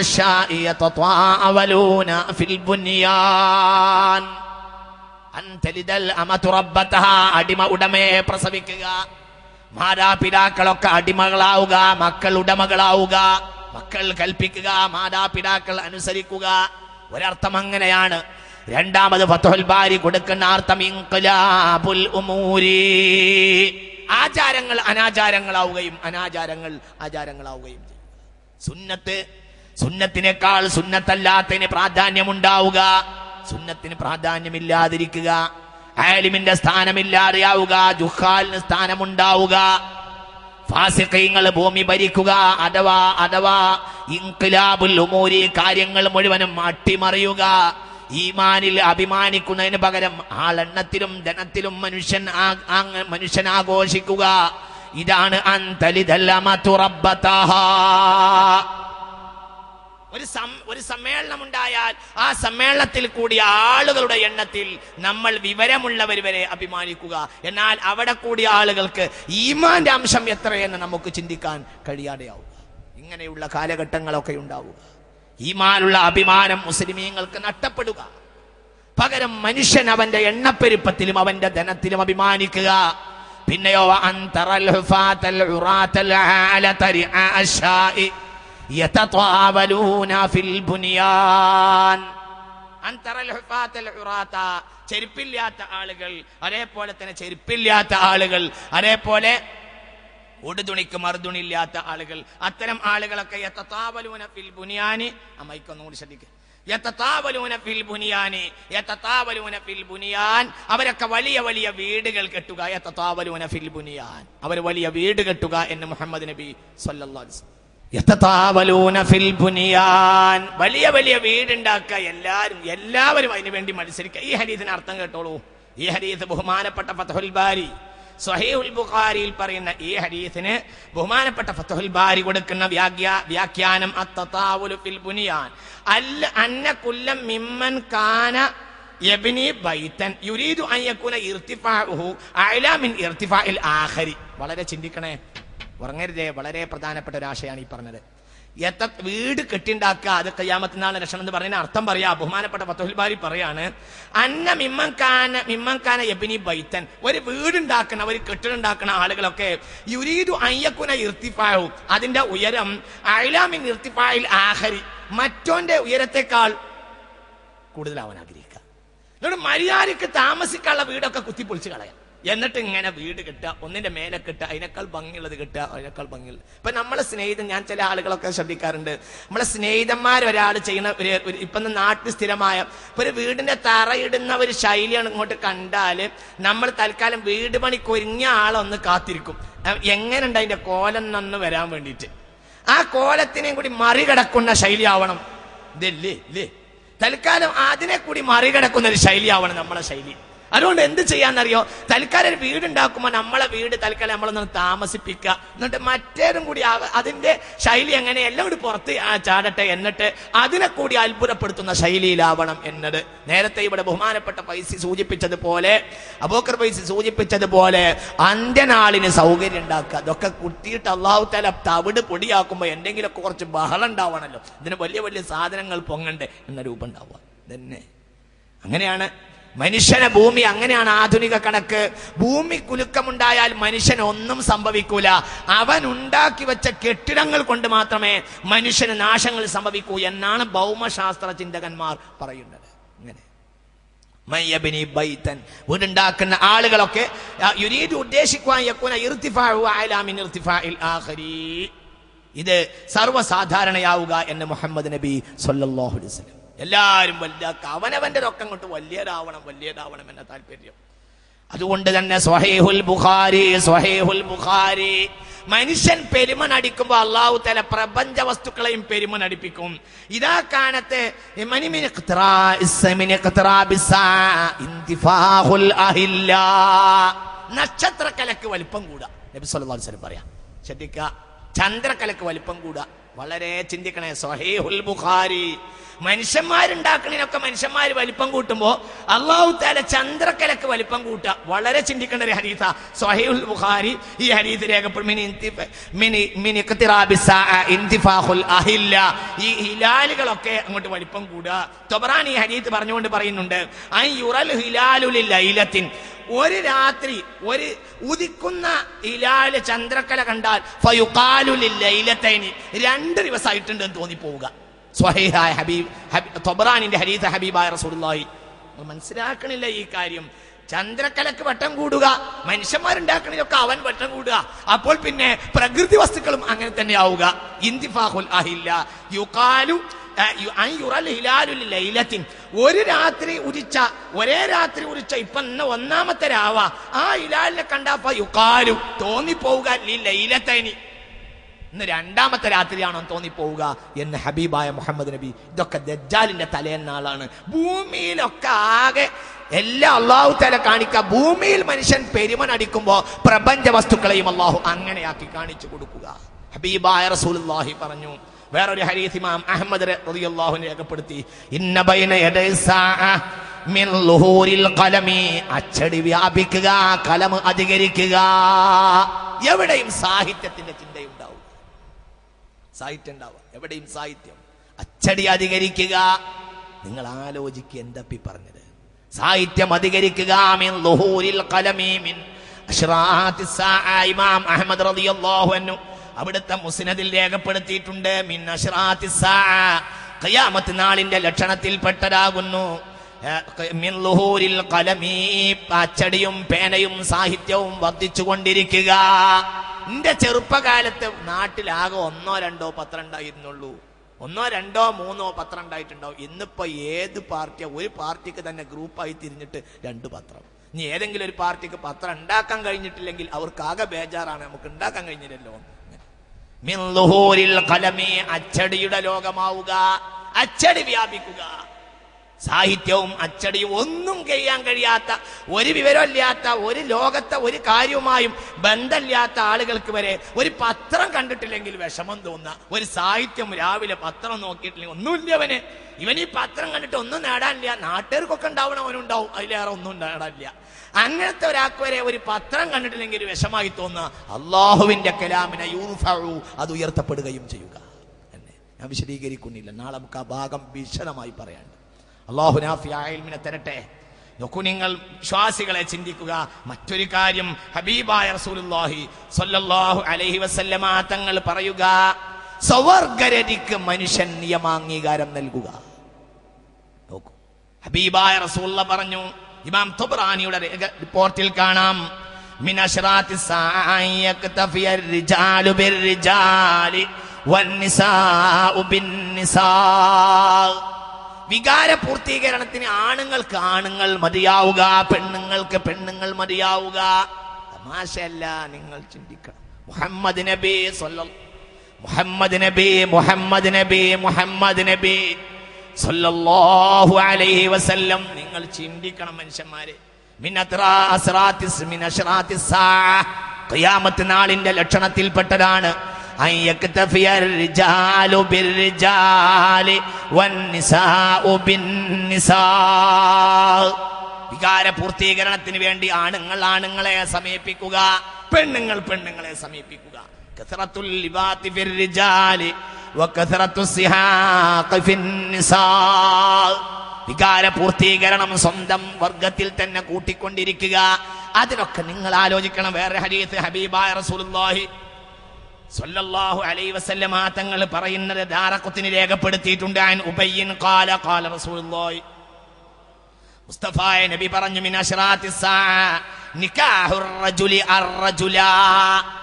അശ്ശാ യതതാവലൂന ഫിൽ ബുനിയാൻ. അടിമ ഉടമയെ പ്രസവിക്കുക, മാതാപിതാക്കളൊക്കെ അടിമകളാവുക, മക്കൾ ഉടമകളാവുക, മക്കൾ കൽപ്പിക്കുക, മാതാപിതാക്കൾ അനുസരിക്കുക. ഒരർത്ഥം അങ്ങനെയാണ്. രണ്ടാമത് ഫത്ഹുൽ ബാരി കൊടുക്കുന്ന അർത്ഥം ഇൻഖിലാബുൽ ഉമൂരി, ആചാരങ്ങൾ അനാചാരങ്ങളാവുകയും അനാചാരങ്ങൾ ആചാരങ്ങളാവുകയും ചെയ്യും. സുന്നത്തിനേക്കാൾ സുന്നത്തല്ലാത്തതിന് പ്രാധാന്യമുണ്ടാവുക, സുന്നത്തിന് പ്രാധാന്യമില്ലാതിരിക്കുക, ആലിമിന്റെ സ്ഥാനമില്ലാതെയാവുക, ജുഹാലിന് സ്ഥാനമുണ്ടാവുക, ഫാസിഖീങ്ങൾ ഭൂമി ഭരിക്കുക, അഥവാ ഇൻഖിലാബുൽ ഉമൂരി, കാര്യങ്ങൾ മുഴുവനും അട്ടിമറിയുക. ഈമാനിൽ അഭിമാനിക്കുന്നതിന് പകരം ആളെണ്ണത്തിലും ധനത്തിലും മനുഷ്യൻ ആഘോഷിക്കുക. ഇതാണ് അൻതലിദൽ അമതു റബ്ബതഹാ. ഒരു സമ്മേളനം ഉണ്ടായാൽ ആ സമ്മേളനത്തിൽ കൂടിയ ആളുകളുടെ എണ്ണത്തിൽ നമ്മൾ വിവരമുള്ളവർ വരെ അഭിമാനിക്കുക. എന്നാൽ അവിടെ കൂടിയ ആളുകൾക്ക് ഈമാന്റെ അംശം എത്രയെന്ന് നമുക്ക് ചിന്തിക്കാൻ കഴിയാതെയാവുക. ഇങ്ങനെയുള്ള കാലഘട്ടങ്ങളൊക്കെ ഉണ്ടാവുക. ഈമാനുള്ള അഭിമാനം മുസ്ലിമീങ്ങൾക്ക് നഷ്ടപ്പെടുക. പകരം മനുഷ്യൻ അവന്റെ എണ്ണപ്പെരുപ്പത്തിലും അവന്റെ ധനത്തിലും അഭിമാനിക്കുക. പിന്നെയോ അൻതറൽ ഹുഫാതൽ ഉറാതൽ ആലതരി അശാഇ യതതാവലൂന ഫിൽ ബുനിയാൻ. അൻതറൽ ഹുഫാതൽ ഉറാത, ചെരുപ്പില്ലാത്ത ആളുകൾ, അതേപോലെ തന്നെ ചെരുപ്പില്ലാത്ത ആളുകൾ, അതേപോലെ ഉടുതുണിക്ക് മറുതുണില്ലാത്ത ആളുകൾ, അത്തരം ആളുകളൊക്കെ യതതാവലൂന ഫിൽ ബുനിയാനി. അമ്മയ്ക്കൊന്നും കൂടി ശ്രദ്ധിക്കുക. യതതാവലൂന ഫിൽ ബുനിയാനി, യതതാവലൂന ഫിൽ ബുനിയാൻ, അവരൊക്കെ വലിയ വലിയ വീടുകൾ കെട്ടുക. യതതാവലൂന ഫിൽ ബുനിയാൻ, അവർ വലിയ വീട് കെട്ടുക എന്ന് മുഹമ്മദ് നബി സല്ലല്ലാഹു അലൈഹി വസല്ലം. യതതാവലൂന ഫിൽ ബുനിയാൻ, വലിയ വലിയ വീടുണ്ടാക്കുക. എല്ലാവരും അതിനു വേണ്ടി മത്സരിക്കുക. ഈ ഹദീസിന് അർത്ഥം കേട്ടോളൂ. ഈ ഹദീസ് ബഹുമാനപ്പെട്ട ഫത്ഹുൽ ബാരി സ്വഹീഹുൽ ബുഖാരിയിൽ പറയുന്ന ഈ ഹദീസിന് ബഹുമാനപ്പെട്ട ഫത്ഹുൽ ബാരി കൊടുക്കുന്ന വ്യാഖ്യാനം അത്തതാവുലു ഫിൽ ബുനിയാൻ അന്ന കുല്ലം മിമ്മൻ കാന യബ്നി ബൈതൻ യുരീദു അൻ യകൂന ഇർതിഫാഉഹു അഅല മിൻ ഇർതിഫാഇൽ ആഖരി. വളരെ ചിന്തിക്കണേ, ഉറങ്ങരുതേ. വളരെ പ്രധാനപ്പെട്ട ഒരു ആശയമാണ് ഈ പറഞ്ഞത്. വീട് കെട്ടിണ്ടാക്കുക, അത് ഖിയാമത്ത് നാളിന്റെ ലക്ഷണം എന്ന് പറയുന്ന അർത്ഥം പറയാ. ബഹുമാനപ്പെട്ട ഫത്ഹുൽ ബാരി പറയാണ് അന്ന മിമ്മൻകാന യബ്നി ബൈതൻ, ഒരു വീടുണ്ടാക്കുന്ന, ഒരു കെട്ടിടുണ്ടാക്കുന്ന ആളുകളൊക്കെ യുരീദു അൻ യകൂന ഇർതിഫാഉ, അതിന്റെ ഉയരം അഅല മിൻ ഇർതിഫാഇൽ ആഖരി, മറ്റോന്റെ ഉയരത്തെക്കാൾ കൂടുതലാവാൻ ആഗ്രഹിക്കുക. എന്നിട്ട് മര്യാദയ്ക്ക് താമസിക്കാനുള്ള വീടൊക്കെ കുത്തിപ്പൊളിച്ച് കളയാം. എന്നിട്ട് ഇങ്ങനെ വീട് കിട്ടുക, ഒന്നിന്റെ മേലെ കിട്ടുക, അതിനേക്കാൾ ഭംഗിയുള്ളത് കിട്ടുക, അതിനേക്കാൾ ഭംഗിയുള്ളത്. ഇപ്പൊ നമ്മളെ സ്നേഹിതൻ, ഞാൻ ചില ആളുകളൊക്കെ ശ്രദ്ധിക്കാറുണ്ട്, നമ്മളെ സ്നേഹിതന്മാർ ഒരാൾ ചെയ്യുന്ന ഇപ്പൊ നാട്ടിൽ സ്ഥിരമായ ഒരു വീടിന്റെ തറയിടുന്ന ഒരു ശൈലിയാണ് ഇങ്ങോട്ട് കണ്ടാല് നമ്മൾ തൽക്കാലം വീട് പണിക്ക് ഒരുങ്ങിയ ആളൊന്ന് കാത്തിരിക്കും. എങ്ങനെയുണ്ട് അതിന്റെ കോലം നന്ന് വരാൻ വേണ്ടിയിട്ട്. ആ കോലത്തിനെയും കൂടി മറികടക്കുന്ന ശൈലി ആവണം. ഇതല്ലേ തൽക്കാലം അതിനെ കൂടി മറികടക്കുന്ന ഒരു ശൈലിയാവണം നമ്മളെ ശൈലി. അതുകൊണ്ട് എന്ത് ചെയ്യാന്നറിയോ, തൽക്കാലം ഒരു വീടുണ്ടാക്കുമ്പോൾ നമ്മളെ വീട് തൽക്കാലം നമ്മളൊന്ന് താമസിപ്പിക്കുക. എന്നിട്ട് മറ്റേതും കൂടി അതിന്റെ ശൈലി എങ്ങനെ എല്ലാം കൂടി പുറത്ത് ചാടട്ടെ, എന്നിട്ട് അതിനെ കൂടി അത്ഭുതപ്പെടുത്തുന്ന ശൈലിയിലാവണം എന്നത്. നേരത്തെ ഇവിടെ ബഹുമാനപ്പെട്ട പൈസി സൂചിപ്പിച്ചതുപോലെ, അബൂബക്കർ പൈസി സൂചിപ്പിച്ചതുപോലെ അന്ത്യനാളിന് സൗകര്യം ഉണ്ടാക്കുക. അതൊക്കെ കുത്തിയിട്ട് അള്ളാഹു തആല തവിട് പൊടിയാക്കുമ്പോൾ എന്തെങ്കിലുമൊക്കെ കുറച്ച് ബഹളം ഉണ്ടാവണമല്ലോ, ഇതിന് വലിയ വലിയ സാധനങ്ങൾ പൊങ്ങണ്ടേ എന്ന രൂപം ഉണ്ടാവുക. തന്നെ അങ്ങനെയാണ് മനുഷ്യനെ ഭൂമി, അങ്ങനെയാണ് ആധുനിക കണക്ക്. ഭൂമി കുലുക്കമുണ്ടായാൽ മനുഷ്യന് ഒന്നും സംഭവിക്കൂല. അവൻ ഉണ്ടാക്കി വെച്ച കെട്ടിടങ്ങൾ കൊണ്ട് മാത്രമേ മനുഷ്യന് നാശങ്ങൾ സംഭവിക്കൂ എന്നാണ് ഭൗമശാസ്ത്ര ചിന്തകന്മാർ പറയുന്നത്. ഇങ്ങനെ മയ്യബിനി ബൈതൻ, വീടുണ്ടാക്കുന്ന ആളുകളൊക്കെ ഉദ്ദേശിക്കുവാൻ ഇത് സർവ്വസാധാരണയാവുക എന്ന് മുഹമ്മദ് നബി സല്ലല്ലാഹു അലൈഹി വസല്ലം. എല്ലാവരും വലുതാക്കുക, അവനവന്റെ രൊക്കം കൊണ്ട് വലിയതാവണം എന്ന താല്പര്യം. അതുകൊണ്ട് തന്നെ സ്വഹീഹുൽ ബുഖാരി മനുഷ്യൻ പെരുമ നടിക്കുമ്പോൾ അല്ലാഹു തആല പ്രപഞ്ച വസ്തുക്കളെയും പെരുമ നടിപ്പിക്കും. ഇതാ കാനത്തെ നക്ഷത്രക്കലക്ക് വലിപ്പം കൂടുക. നബി സല്ലല്ലാഹു അലൈഹി വസല്ലം പറയാം. ശ്രദ്ധിക്കുക, ചന്ദ്രക്കലക്ക് വലിപ്പം കൂടുക. വളരെ ചിന്തിക്കണേ. സ്വഹീഹുൽ ബുഖാരി മനുഷ്യന്മാരുണ്ടാക്കണതിനൊക്കെ മനുഷ്യന്മാർ വലിപ്പം കൂട്ടുമ്പോ അല്ലാഹു തആല ചന്ദ്രക്കലക്ക് വലിപ്പം കൂട്ടുക. വളരെ ചിന്തിക്കേണ്ട ഒരു ഹദീസാ സ്വഹീഹുൽ ബുഖാരി. ഈ ഹദീസ് രേഖപ്പെടും ഈ ഹിലാലുകളൊക്കെ അങ്ങോട്ട് വലിപ്പം കൂടുക. തൊബറാനി ഈ ഹദീസ് പറഞ്ഞുകൊണ്ട് പറയുന്നുണ്ട്, ഒരു രാത്രി ഒരു ഉദിക്കുന്ന ഹിലാല് ചന്ദ്രക്കല കണ്ടാൽ ഫയുഖാലുലില്ലൈലതൈനി, 2 ദിവസമായിട്ടുണ്ടെന്ന് തോന്നിപ്പോവുക. സ്വഹീഹായ തൊബറാനിന്റെ ഹദീസ് ഹബീബായ റസൂലുള്ളാഹി. മനസ്സിലാക്കണില്ല ഈ കാര്യം. ചന്ദ്രക്കലക്ക് വട്ടം കൂടുക, മനുഷ്യന്മാരുണ്ടാക്കണതിലൊക്കെ അവൻ വട്ടം കൂടുക. അപ്പോൾ പിന്നെ പ്രകൃതി വസ്തുക്കളും അങ്ങനെ തന്നെ ആവുക. ഇന്തിഫാഖുൽ അഹില്ല യുഖാലു ഒരു രാത്രി ഉദിച്ച, ഒരേ രാത്രി ഉദിച്ച, ഇപ്പൊ ഒന്നാമത്തെ രാവ, ആ ഹിലാലിനെ കണ്ടപ്പോ യുഖാലു തോന്നിപ്പോവുക ലൈലത്തൈനി, ഇന്ന് 2ാമത്തെ രാത്രിയാണോ തോന്നിപ്പോവുക എന്ന് ഹബീബായ മുഹമ്മദ് നബി. ഇതൊക്കെ ദജ്ജാലിന്റെ തലേന്നാളാണ്. ഭൂമിയിലൊക്കെ ആകെ എല്ലാം അല്ലാഹു തആല കാണിക്കുക. ഭൂമിയിൽ മനുഷ്യൻ പെരുമ നടിക്കുമ്പോ പ്രപഞ്ച വസ്തുക്കളെയും അല്ലാഹു അങ്ങനെയാക്കി കാണിച്ചു കൊടുക്കുക. ഹബീബായ റസൂലുള്ളാഹി പറഞ്ഞു. വേറൊരു ഹദീസ് ഇമാം അഹ്മദ് റളിയല്ലാഹു അൻഹു രേഖപ്പെടുത്തി, ഇന്ന ബൈന യദൈ സാഅ മിൻ ളുഹൂരിൽ ഖലമി, അച്ചടി വ്യാപിക്കുക, കലം അധികരിക്കുക. എവിടെയും സാഹിത്യത്തിന്റെ ചിന്തയുണ്ടാവും, സാഹിത്യം ഉണ്ടാവുക, എവിടെയും സാഹിത്യം, അച്ചടി അധികരിക്കുക. നിങ്ങൾ ആലോചിക്കുക, എന്തപ്പി പറഞ്ഞത്? സാഹിത്യം അധികരിക്കുക. മിൻ ളുഹൂരിൽ ഖലമി, മിൻ അശ്റാത്തിസ് സാഅ. ഇമാം അഹ്മദ് റളിയല്ലാഹു അൻഹു അവിടുത്തെ മുസ്നദിൽ രേഖപ്പെടുത്തിയിട്ടുണ്ട്. മിൻ അശ്റാത്തിസ് സാഅ, ഖിയാമത്ത് നാളിന്റെ ലക്ഷണത്തിൽപ്പെട്ടതാകുന്നു. മിൻ ളുഹൂരിൽ ഖലമി, അച്ചടിയും പേനയും സാഹിത്യവും വർദ്ധിച്ചുകൊണ്ടിരിക്കുക. എന്റെ ചെറുപ്പകാലത്ത് നാട്ടിലാകെ 1-2 പത്രം ഉണ്ടായിരുന്നുള്ളൂ. 1-2-3 പത്രം ഉണ്ടായിട്ടുണ്ടാവും. ഇന്നിപ്പോ ഏത് പാർട്ടിയാ, ഒരു പാർട്ടിക്ക് തന്നെ ഗ്രൂപ്പായി തിരിഞ്ഞിട്ട് 2 പത്രം. ഇനി ഏതെങ്കിലും ഒരു പാർട്ടിക്ക് പത്രം ഉണ്ടാക്കാൻ കഴിഞ്ഞിട്ടില്ലെങ്കിൽ അവർക്കാകെ ബേജാറാണ്, നമുക്ക് ഉണ്ടാക്കാൻ കഴിഞ്ഞില്ലല്ലോ. മിൻ ളുഹൂരിൽ ഖലമി, അച്ചടിയുടെ ലോകമാവുക, അച്ചടി വ്യാപിക്കുക. സാഹിത്യവും അച്ചടിയും ഒന്നും ചെയ്യാൻ കഴിയാത്ത, ഒരു വിവരമില്ലാത്ത, ഒരു ലോകത്തെ ഒരു കാര്യവുമായും ബന്ധമില്ലാത്ത ആളുകൾക്ക് വരെ ഒരു പത്രം കണ്ടിട്ടില്ലെങ്കിൽ വിഷമം തോന്നുക. ഒരു സാഹിത്യം രാവിലെ പത്രം നോക്കിയിട്ടില്ലെങ്കിൽ ഒന്നുമില്ല ഇവൻ ഈ പത്രം കണ്ടിട്ട് ഒന്നും നേടാനില്ല. നാട്ടുകാർക്കൊക്കെ ഉണ്ടാവണവനുണ്ടാവും, അതിലേറെ ഒന്നും നേടാനില്ല. അങ്ങനത്തെ ഒരാൾക്ക് വരെ ഒരു പത്രം കണ്ടിട്ടില്ലെങ്കിൽ ഒരു വിഷമായി തോന്നുക. അള്ളാഹുവിന്റെ കലാമിനെ യൂർഫഉ, അത് ഉയർത്തപ്പെടുകയും ചെയ്യുക. എന്നെ ഞാൻ വിശദീകരിക്കുന്നില്ല, നാളെ നമുക്ക് ആ ഭാഗം വിശദമായി പറയാനുണ്ട്. അല്ലാഹു നാഫിയായ ഇൽമിനെ തരട്ടെ. നോക്കൂ, നിങ്ങൾ വിശ്വാസികളെ ചിന്തിക്കുക. മറ്റൊരു കാര്യം, ഹബീബായ റസൂലുള്ളാഹി സ്വല്ലല്ലാഹു അലൈഹി വസല്ലമ തങ്ങൾ പറയുക, സ്വവർഗരതിക്ക് മനുഷ്യൻ നിയമാംഗീകാരം നൽകുക. നോക്കൂ, ഹബീബായ റസൂലുള്ള പറഞ്ഞു, ഇമാം തുബ്രാനിയുടെ റിപ്പോർട്ടിൽ കാണാം, മിൻ അശ്റാത്തിസ് സാഅ യക്തഫിയർ റിജാലു ബിർരിജാലി വന്നിസാഉ ബിന്നിസാ. വികാര പൂർത്തീകരണത്തിന് ആണുങ്ങൾക്ക് ആണുങ്ങൾ മതിയാവുക, പെണ്ണുങ്ങൾക്ക് പെണ്ണുങ്ങൾ മതിയാവുക. തമാശയല്ല, നിങ്ങൾ ചിന്തിക്കണം. മുഹമ്മദ് നബി സല്ലല്ലാഹു അലൈഹി വസല്ലം, നിങ്ങൾ ചിന്തിക്കണം മനുഷ്യന്മാരെ. ഖിയാമത്ത് നാളിന്റെ ലക്ഷണത്തിൽപ്പെട്ടതാണ് വികാര പൂർത്തീകരണത്തിന് വേണ്ടി ആണുങ്ങൾ ആണുങ്ങളെ സമീപിക്കുക, പെണ്ണുങ്ങൾ പെണ്ണുങ്ങളെ സമീപിക്കുക. കസറത്തുൽ ലിബാത്തി ഫിർ റിജാലി വകസറത്തുസ് സിഹാഖി ഫിന്നിസാ. വികാര പൂർത്തീകരണം സ്വന്തം വർഗത്തിൽ തന്നെ കൂട്ടിക്കൊണ്ടിരിക്കുക. അതിനൊക്കെ നിങ്ങൾ ആലോചിക്കണം. വേറെ ഹദീസ് ഹബീബായ റസൂലുള്ളാഹി സ്വല്ലല്ലാഹു അലൈഹി വസല്ലമ തങ്ങൾ പറയുന്നത് ദാറഖുത്നി രേഖപ്പെടുത്തിയിട്ടുണ്ട്. അൻ ഉബയ്യിൻ ഖാല ഖാല റസൂലുള്ളാഹി, മുസ്തഫായ നബി പറഞ്ഞു, മിൻ അശ്റാത്തിസ് സാഅ നികാഹുർ റജുലി അർറജുല.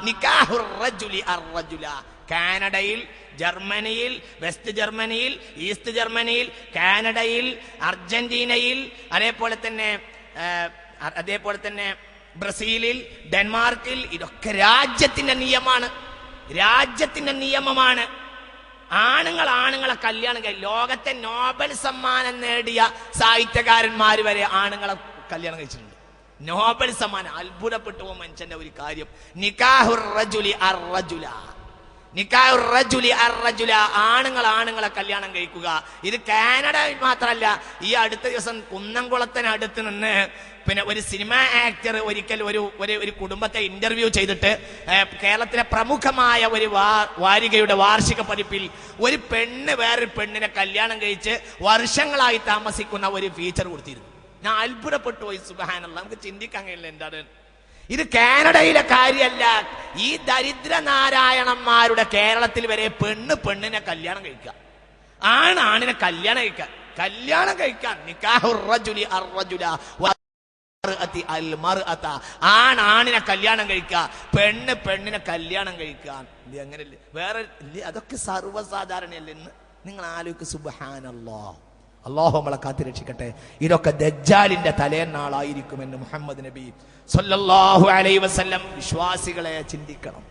നികാഹുർ റജുലി അർറജുല. കാനഡയിൽ, ജർമ്മനിയിൽ, വെസ്റ്റ് ജർമ്മനിയിൽ, ഈസ്റ്റ് ജർമ്മനിയിൽ, കാനഡയിൽ, അർജന്റീനയിൽ, അതേപോലെ തന്നെ ബ്രസീലിൽ, ഡെൻമാർക്കിൽ, ഇതൊക്കെ രാജ്യത്തിന്റെ നിയമമാണ്, രാജ്യത്തിന്റെ നിയമമാണ്. ആണുങ്ങൾ ആണുങ്ങളെ കല്യാണം കഴിക്കും. ലോകത്തെ നോബൽ സമ്മാനം നേടിയ സാഹിത്യകാരന്മാര് വരെ ആണുങ്ങളെ കല്യാണം കഴിച്ചിട്ടുണ്ട്. നോബൽ സമ്മാനം. അത്ഭുതപ്പെട്ടു പോകും മനുഷ്യന്റെ ഒരു കാര്യം. നികാഹുർ റജുലി അർറജുല. നികാഹുർ റജുലി അർറജുല. ആണുങ്ങൾ ആണുങ്ങളെ കല്യാണം കഴിക്കുക. ഇത് കാനഡയിൽ മാത്രമല്ല. ഈ അടുത്ത ദിവസം കുന്നംകുളത്തിനടുത്ത് നിന്ന് ഒരു സിനിമാ ആക്ടർ ഒരിക്കൽ ഒരു കുടുംബത്തെ ഇന്റർവ്യൂ ചെയ്തിട്ട് കേരളത്തിലെ പ്രമുഖമായ ഒരു വാരികയുടെ വാർഷിക പതിപ്പിൽ ഒരു പെണ്ണ് വേറൊരു പെണ്ണിനെ കല്യാണം കഴിച്ച് വർഷങ്ങളായി താമസിക്കുന്ന ഒരു ഫീച്ചർ കൊടുത്തിരുന്നു. ഞാൻ അത്ഭുതപ്പെട്ടു പോയി. സുബ്ഹാനല്ലാഹ്, നമുക്ക് ചിന്തിക്കാൻ കഴിയില്ല എന്താണ് ഇത്. കാനഡയിലെ കാര്യമല്ല, ഈ ദരിദ്ര നാരായണന്മാരുടെ കേരളത്തിൽ വരെ പെണ്ണിനെ കല്യാണം കഴിക്കുക, ആണിനെ കല്യാണം കഴിക്കാൻ. നികാഹുർ റജുലി അർറജുല. ആണിനെ കല്യാണം കഴിക്കുക, പെണ്ണിനെ കല്യാണം കഴിക്കാൻ. ഇത് അങ്ങനെയല്ലേ? വേറെ അതൊക്കെ സർവ്വസാധാരണയല്ലേ ഇന്ന്? നിങ്ങൾ ആലോചിക്ക്. സുബ്ഹാനല്ലാഹ്, അല്ലാഹു നമ്മളെ കാത്തിരക്ഷിക്കട്ടെ. ഇതൊക്കെ ദജ്ജാലിന്റെ തലേന്നാളായിരിക്കുമെന്ന് മുഹമ്മദ് നബി സല്ലല്ലാഹു അലൈഹി വസല്ലം വിശ്വാസികളെ ചിന്തിക്കണം.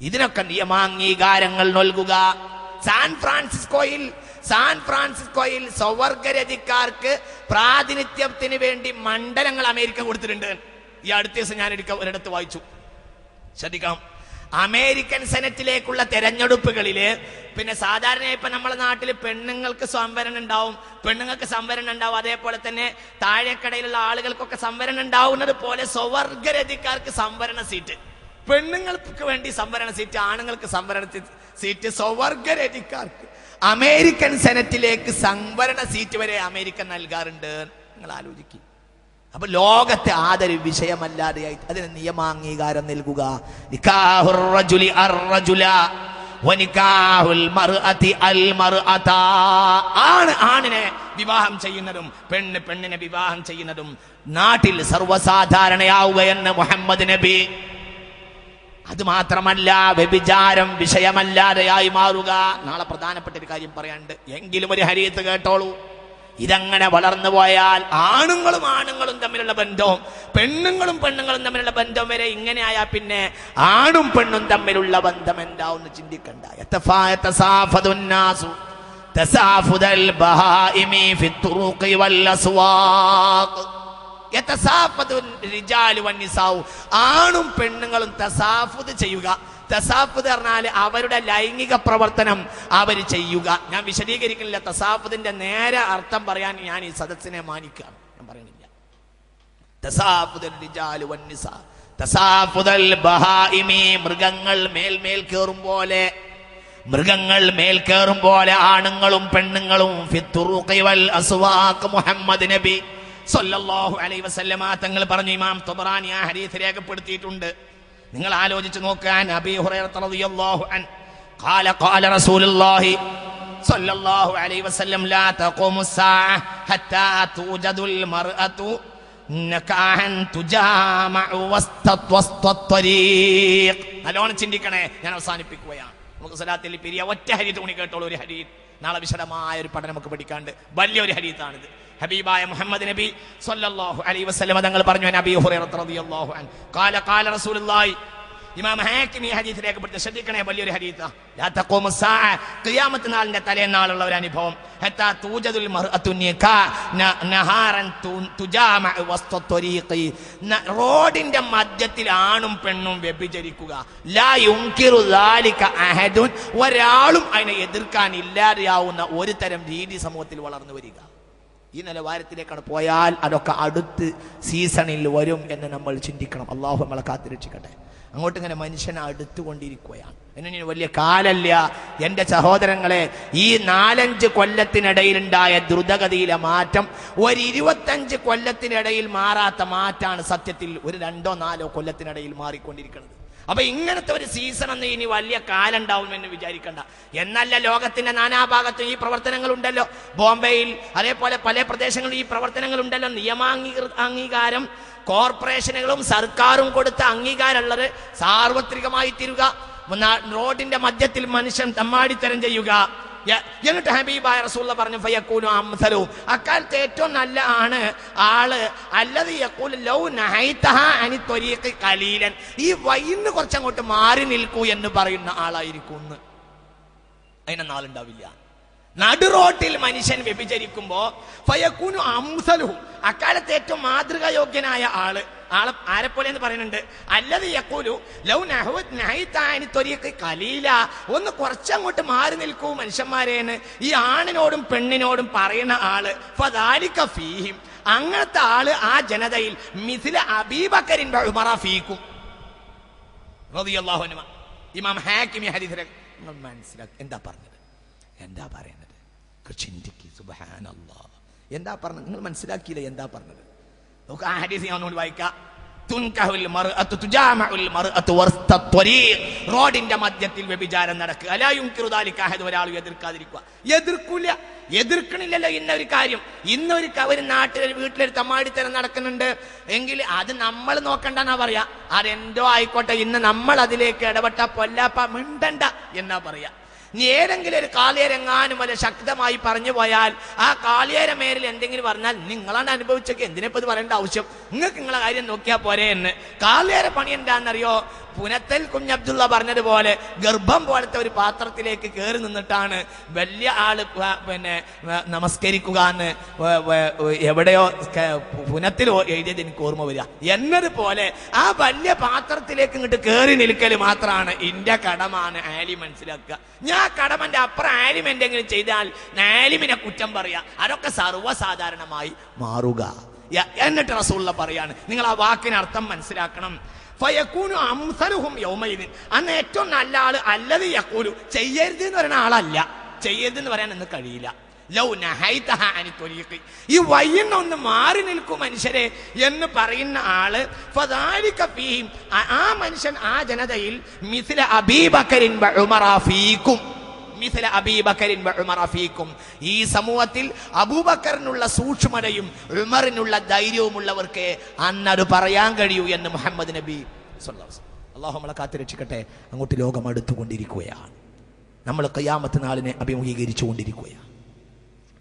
ഇതിനൊക്കെ നിയമാംഗീകാരങ്ങൾ നൽകുക. സാൻ ഫ്രാൻസിസ്കോയിൽ സ്വവർഗരതിക്കാർക്ക് പ്രാതിനിധ്യത്തിന് വേണ്ടി മണ്ഡലങ്ങൾ അമേരിക്ക കൊടുത്തിട്ടുണ്ട്. ഈ അടുത്ത ദിവസം ഞാൻ ഒരിടത്ത് വായിച്ചു. ശ്രദ്ധിക്കണം. അമേരിക്കൻ സെനറ്റിലേക്കുള്ള തെരഞ്ഞെടുപ്പുകളില് സാധാരണ ഇപ്പൊ നമ്മുടെ നാട്ടിൽ പെണ്ണുങ്ങൾക്ക് സംവരണം ഉണ്ടാവും, അതേപോലെ തന്നെ താഴെക്കടയിലുള്ള ആളുകൾക്കൊക്കെ സംവരണം ഉണ്ടാവുന്നത് പോലെ സ്വവർഗരതിക്കാർക്ക് സംവരണ സീറ്റ്, പെണ്ണുങ്ങൾക്ക് വേണ്ടി സംവരണ സീറ്റ്, ആണുങ്ങൾക്ക് സംവരണ സീറ്റ്. സ്വവർഗരതിക്കാർക്ക് അമേരിക്കൻ സെനറ്റിലേക്ക് സംവരണ സീറ്റ് വരെ അമേരിക്ക നൽകാറുണ്ട്. നിങ്ങൾ ആലോചിക്കും. അപ്പൊ ലോകത്തെ ആദരവ് വിഷയമല്ലാതെയായി അതിന് നിയമാംഗീകാരം നൽകുക. നിക്കാഹുർ റജുലി അർറജുല വനിക്കാഹുൽ മർഅതി അൽ മർഅത. ആണിനെ വിവാഹം ചെയ്യുന്നതും പെണ്ണിനെ വിവാഹം ചെയ്യുന്നതും നാട്ടിൽ സർവ്വസാധാരണയാവുകയെന്ന് മുഹമ്മദ് നബി. അത് മാത്രമല്ല, വ്യഭിചാരം വിഷയമല്ലാതെയായി മാറുക. നാളെ പ്രധാനപ്പെട്ട ഒരു കാര്യം പറയാനുണ്ട്, എങ്കിലും ഒരു ഹദീസ് കേട്ടോളൂ. ഇതങ്ങനെ വളർന്നു പോയാൽ ആണുങ്ങളും തമ്മിലുള്ള ബന്ധവും പെണ്ണുങ്ങളും തമ്മിലുള്ള ബന്ധം വരെ ഇങ്ങനെ ആയാൽ പിന്നെ ആണും പെണ്ണും തമ്മിലുള്ള ബന്ധം എന്താവെന്ന് ചിന്തിക്കണ്ട. ആണും പെണ്ണുങ്ങളും തസാഫുദ് ചെയ്യുക. തസാഫുദ് പറഞ്ഞാൽ അവരുടെ ലൈംഗിക പ്രവർത്തനം അവർ ചെയ്യുക. ഞാൻ വിശദീകരിക്കുന്നില്ല, തസാഫുദിന്റെ നേരെ അർത്ഥം പറയാൻ ഞാൻ ഈ സദസ്സിനെ മാനിക്കുകയാണ്, ഞാൻ പറയണില്ല. തസാഫുദൽ റിജാലു വന്നിസാ തസാഫുദൽ ബഹായിമി, മൃഗങ്ങൾ മേൽമേൽ കയറും പോലെ ആണുങ്ങളും പെണ്ണുങ്ങളും ഫിത്തുറുഖി വൽ അസ്വാഖ്. മുഹമ്മദ് നബി സല്ലല്ലാഹു അലൈഹി വസല്ലമ തങ്ങൾ പറഞ്ഞു. ഇമാം തബറാനി ആ ഹദീസ് രേഖപ്പെടുത്തിയിട്ടുണ്ട്. നിങ്ങൾ ആലോചിച്ച് നോക്കാൻ. അബീ ഹുറൈറ റളിയല്ലാഹു അൻഹു ഖാല ഖാല റസൂലുള്ളാഹി സ്വല്ലല്ലാഹു അലൈഹി വസല്ലം ലാ തഖൂമു സ്സാഅ ഹത്താ തൂജദുൽ മർഅതു നകാഹൻ തുജാമഉ വസ്തത്വസ്തത്വരീഖ്. നല്ലോണം ചിന്തിക്കണേ, ഞാൻ അവസാനിപ്പിക്കുകയാണ്. നമുക്ക് സലാത്തിൽ പിരിയ ഒറ്റ ഹദീസ് ഊണി കേട്ടോളൂ. ഒരു ഹദീസ് നാളെ വിശദമായ ഒരു പഠനം നമുക്ക് പഠിക്കാണ്ട് വലിയൊരു ഹദീസാണിത്. ഹബീബായ മുഹമ്മദ് നബി സ്വല്ലല്ലാഹു അലൈഹി വസല്ലം തങ്ങൾ പറഞ്ഞു. അബീ ഹുറൈറ റളിയല്ലാഹു അൻഹു ഖാല ഖാല റസൂലുള്ളാഹി. ഇമാം ഹാക്കിം ഈ ഹദീസ് രേഖപ്പെടുത്തി. ശ്രദ്ധിക്കണേ, വലിയൊരു ഹദീസാ. ലാ തഖൂമു സ്സാഅ, ഖിയാമത്ത് നാളിന്റെ തലേന്നാളുള്ള ഒരു അനുഭവം. ഹത്താ തൂജദുൽ മർഅതു നഹാറൻ തുജാമഉ വസ്തത്വരീഖി, റോഡിന്റെ മധ്യത്തിൽ ആണും പെണ്ണും വ്യഭിചരിക്കുക. ലാ യുൻകിറു ദാലിക അഹദുൻ, ഒരാളും അതിനെ എതിർക്കാൻ ഇല്ലാതെയാവുന്ന ഒരു തരം രീതി സമൂഹത്തിൽ വളർന്നു വരിക. ഈ നിലവാരത്തിലേക്കാണ് പോയാൽ അതൊക്കെ അടുത്ത് സീസണിൽ വരും എന്ന് നമ്മൾ ചിന്തിക്കണം. അള്ളാഹു നമ്മളെ കാത്തിരക്ഷിക്കട്ടെ. അങ്ങോട്ട് ഇങ്ങനെ മനുഷ്യനെ അടുത്തുകൊണ്ടിരിക്കുകയാണ്. ഇനി വലിയ കാലല്ല എൻ്റെ സഹോദരങ്ങളെ. ഈ 4-5 കൊല്ലത്തിനിടയിലുണ്ടായ ദ്രുതഗതിയിലെ മാറ്റം ഒരു 25 കൊല്ലത്തിനിടയിൽ മാറാത്ത മാറ്റാണ് സത്യത്തിൽ ഒരു 2-4 കൊല്ലത്തിനിടയിൽ മാറിക്കൊണ്ടിരിക്കുന്നത്. അപ്പൊ ഇങ്ങനത്തെ ഒരു സീസൺ ഒന്നും ഇനി വലിയ കാലം ഉണ്ടാവുമെന്ന് വിചാരിക്കണ്ട. എന്നല്ല, ലോകത്തിന്റെ നാനാഭാഗത്തും ഈ പ്രവർത്തനങ്ങൾ ഉണ്ടല്ലോ. ബോംബെയിൽ അതേപോലെ പല പ്രദേശങ്ങളിൽ ഈ പ്രവർത്തനങ്ങൾ ഉണ്ടല്ലോ. അംഗീകാരം കോർപ്പറേഷനുകളും സർക്കാരും കൊടുത്ത അംഗീകാരമുള്ളത് സാർവത്രികമായി തീരുക. റോഡിന്റെ മധ്യത്തിൽ മനുഷ്യൻ തമ്മാടിത്തരം ചെയ്യുക. എന്നിട്ട് ഹബീബായ റസൂലുള്ള പറഞ്ഞു ഫയകൂനു അംസലു, അക്കാലത്ത് ഏറ്റവും നല്ല ആള് അല്ലദീ യഖൂലു ലൗ നഹൈതഹാ അനി ത്വരീഖി ഖലീലൻ, ഈ വഴിന്ന് കുറച്ചങ്ങോട്ട് മാറി നിൽക്കൂ എന്ന് പറയുന്ന ആളായിരിക്കും. അതിനൊന്നും ആളുണ്ടാവില്ല. നടു റോട്ടിൽ മനുഷ്യൻ വ്യഭിചരിക്കുമ്പോ ഫയകൂനു അംസലു, അക്കാലത്ത് ഏറ്റവും മാതൃകായോഗ്യനായ ആള് ആരെപ്പോലെ എന്ന് പറയുന്നുണ്ട്. അല്ലദീ യഖൂലു ലൗ നഹൈത അനി ത്വരീഖി ഖലീല, ഒന്ന് കുറച്ചങ്ങോട്ട് മാറി നിൽക്കൂ മനുഷ്യന്മാരേന്ന് ഈ ആണിനോടും പെണ്ണിനോടും പറയുന്ന ആള്. ഫദാലിക ഫീഹിം, അങ്ങനത്തെ ആള് ആ ജനതയിൽ മിസ്ല അബീബക്കറിൻ വ ഉമറ ഫീക്കും റളിയല്ലാഹു അൻഹു. ഇമാം ഹാക്കിം ഈ ഹദീസ് നിങ്ങൾ മനസ്സിലാക്കി എന്താ പറയുന്നത്? ചിന്തിക്ക്. സുബ്ഹാനല്ലാഹ്, എന്താ പറഞ്ഞത്? നിങ്ങൾ മനസ്സിലാക്കിയില്ല എന്താ പറഞ്ഞത്? നമുക്ക് ആ ഹദീസ് ഞാൻ ഒന്നുകൂടി വായിക്കാം. തുൻകഹുൽ മർഅതു തുജാമഉൽ മർഅതു വസ്തത്വരീഖ്, റോഡിന്റെ മധ്യത്തിൽ വ്യഭിചാരം നടക്കുക. അലാ യുൻകിറു ദാലിക അഹദ്, ഒരാൾ എതിർക്കണില്ലല്ലോ. ഇന്നൊരു കാര്യം, ഇന്നൊരു നാട്ടിൽ വീട്ടിലൊരു തമ്മാടിത്തരം നടക്കുന്നുണ്ട് എങ്കിൽ അത് നമ്മൾ നോക്കണ്ടെന്നാ പറയാ. അതെന്തോ ആയിക്കോട്ടെ, ഇന്ന് നമ്മൾ അതിലേക്ക് ഇടപെട്ട പൊല്ലാപ്പ മിണ്ടണ്ട എന്നാ പറയാ. നീ ഏതെങ്കിലും ഒരു കാളിയരെങ്ങാനും വല്ല ശക്തമായി പറഞ്ഞു പോയാൽ ആ കാളിയേര മേലിൽ എന്തെങ്കിലും പറഞ്ഞാൽ നിങ്ങളാണ് അനുഭവിച്ചൊക്കെ എന്തിനെപ്പോ ഇത് പറയേണ്ട ആവശ്യം, നിങ്ങൾക്ക് നിങ്ങളെ കാര്യം നോക്കിയാൽ പോരെ എന്ന്. കാളിയേര പണി എന്താണെന്നറിയോ? പുനത്തൽ കുഞ്ഞബ്ദുള്ള പറഞ്ഞതുപോലെ ഗർഭം പോലത്തെ ഒരു പാത്രത്തിലേക്ക് കയറി നിന്നിട്ടാണ് വലിയ ആള് നമസ്കരിക്കുക എന്ന് എവിടെയോ പുനത്തിൽ എഴുതിയത് എനിക്ക് ഓർമ്മ വരിക. എന്നതുപോലെ ആ വലിയ പാത്രത്തിലേക്ക് ഇങ്ങോട്ട് കയറി നിൽക്കല് മാത്രമാണ് എന്റെ കടമാണ്. ആലിം മനസ്സിലാക്കുക. ഞാൻ കടമന്റെ അപ്പുറം ആലിം എന്തെങ്കിലും ചെയ്താൽ ആലിമിനെ കുറ്റം പറയാ, അതൊക്കെ സർവ്വസാധാരണമായി മാറുക. എന്നിട്ട് റസൂലുള്ള പറയാണ്, നിങ്ങൾ ആ വാക്കിന് അർത്ഥം മനസ്സിലാക്കണം. ഫയകൂനു അംസലുഹും യൗമൈദിൻ, അന്ന് ഏറ്റവും നല്ല ആള് അല്ലദീ യഖൂലു, ചെയ്യരുത് എന്ന് പറയുന്ന ആളല്ല. ചെയ്യരുത് എന്ന് പറയാൻ ഇന്ന് കഴിയില്ല. ലൗ നഹൈതഹ അനി ത്വരീഖി, ഈ വഴിന്നൊന്ന് മാറി നിൽക്കും മനുഷ്യരെ എന്ന് പറയുന്ന ആള് ഫദാലിക ഫീഹിം, ആ മനുഷ്യൻ ആ ജനതയിൽ മിസ്ല അബീബക്കറിൻ വ ഉമറ ഫീക്കും, മിസ്ല അബീബക്കറിൻ വ ഉമറ ഫീക്കും, ഈ സമൂഹത്തിൽ അബൂബക്കറിനുള്ള സൂക്ഷ്മതയും ഉമറിനുള്ള ധൈര്യവുമുള്ളവർക്ക് അന്നത് പറയാൻ കഴിയൂ എന്ന് മുഹമ്മദ് നബി സ്വല്ലല്ലാഹു അലൈഹി വസല്ലം. അല്ലാഹു നമ്മളെ കാത്തുരക്ഷിക്കട്ടെ. അങ്ങോട്ട് ലോകം അടുത്തുകൊണ്ടിരിക്കുകയാണ്. നമ്മൾ ഖിയാമത്ത് നാളിനെ അഭിമുഖീകരിച്ചുകൊണ്ടിരിക്കുകയാണ്.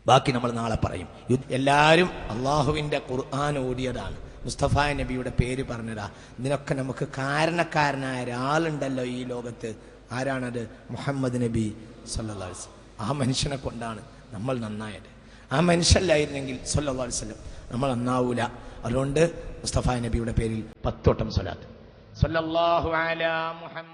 ബാക്കി നമ്മൾ നാളെ പറയും. എല്ലാവരും അള്ളാഹുവിൻ്റെ ഖുർആൻ ഓതിയതാണ്, മുസ്തഫ നബിയുടെ പേര് പറഞ്ഞതാ. ഇതിനൊക്കെ നമുക്ക് കാരണക്കാരനായ ഒരാളുണ്ടല്ലോ ഈ ലോകത്ത്. ആരാണത്? മുഹമ്മദ് നബി സല്ലല്ലാഹു അലൈഹി വസല്ലം. ആ മനുഷ്യനെ കൊണ്ടാണ് നമ്മൾ നന്നായത്. ആ മനുഷ്യല്ലായിരുന്നെങ്കിൽ സല്ലല്ലാഹു അലൈഹി വസല്ലം നമ്മൾ നന്നാവൂല. അതുകൊണ്ട് മുസ്തഫ നബിയുടെ പേരിൽ 10 വട്ടം സ്വലാത്ത്. സല്ലല്ലാഹു അലാ മുഹമ്മദ്.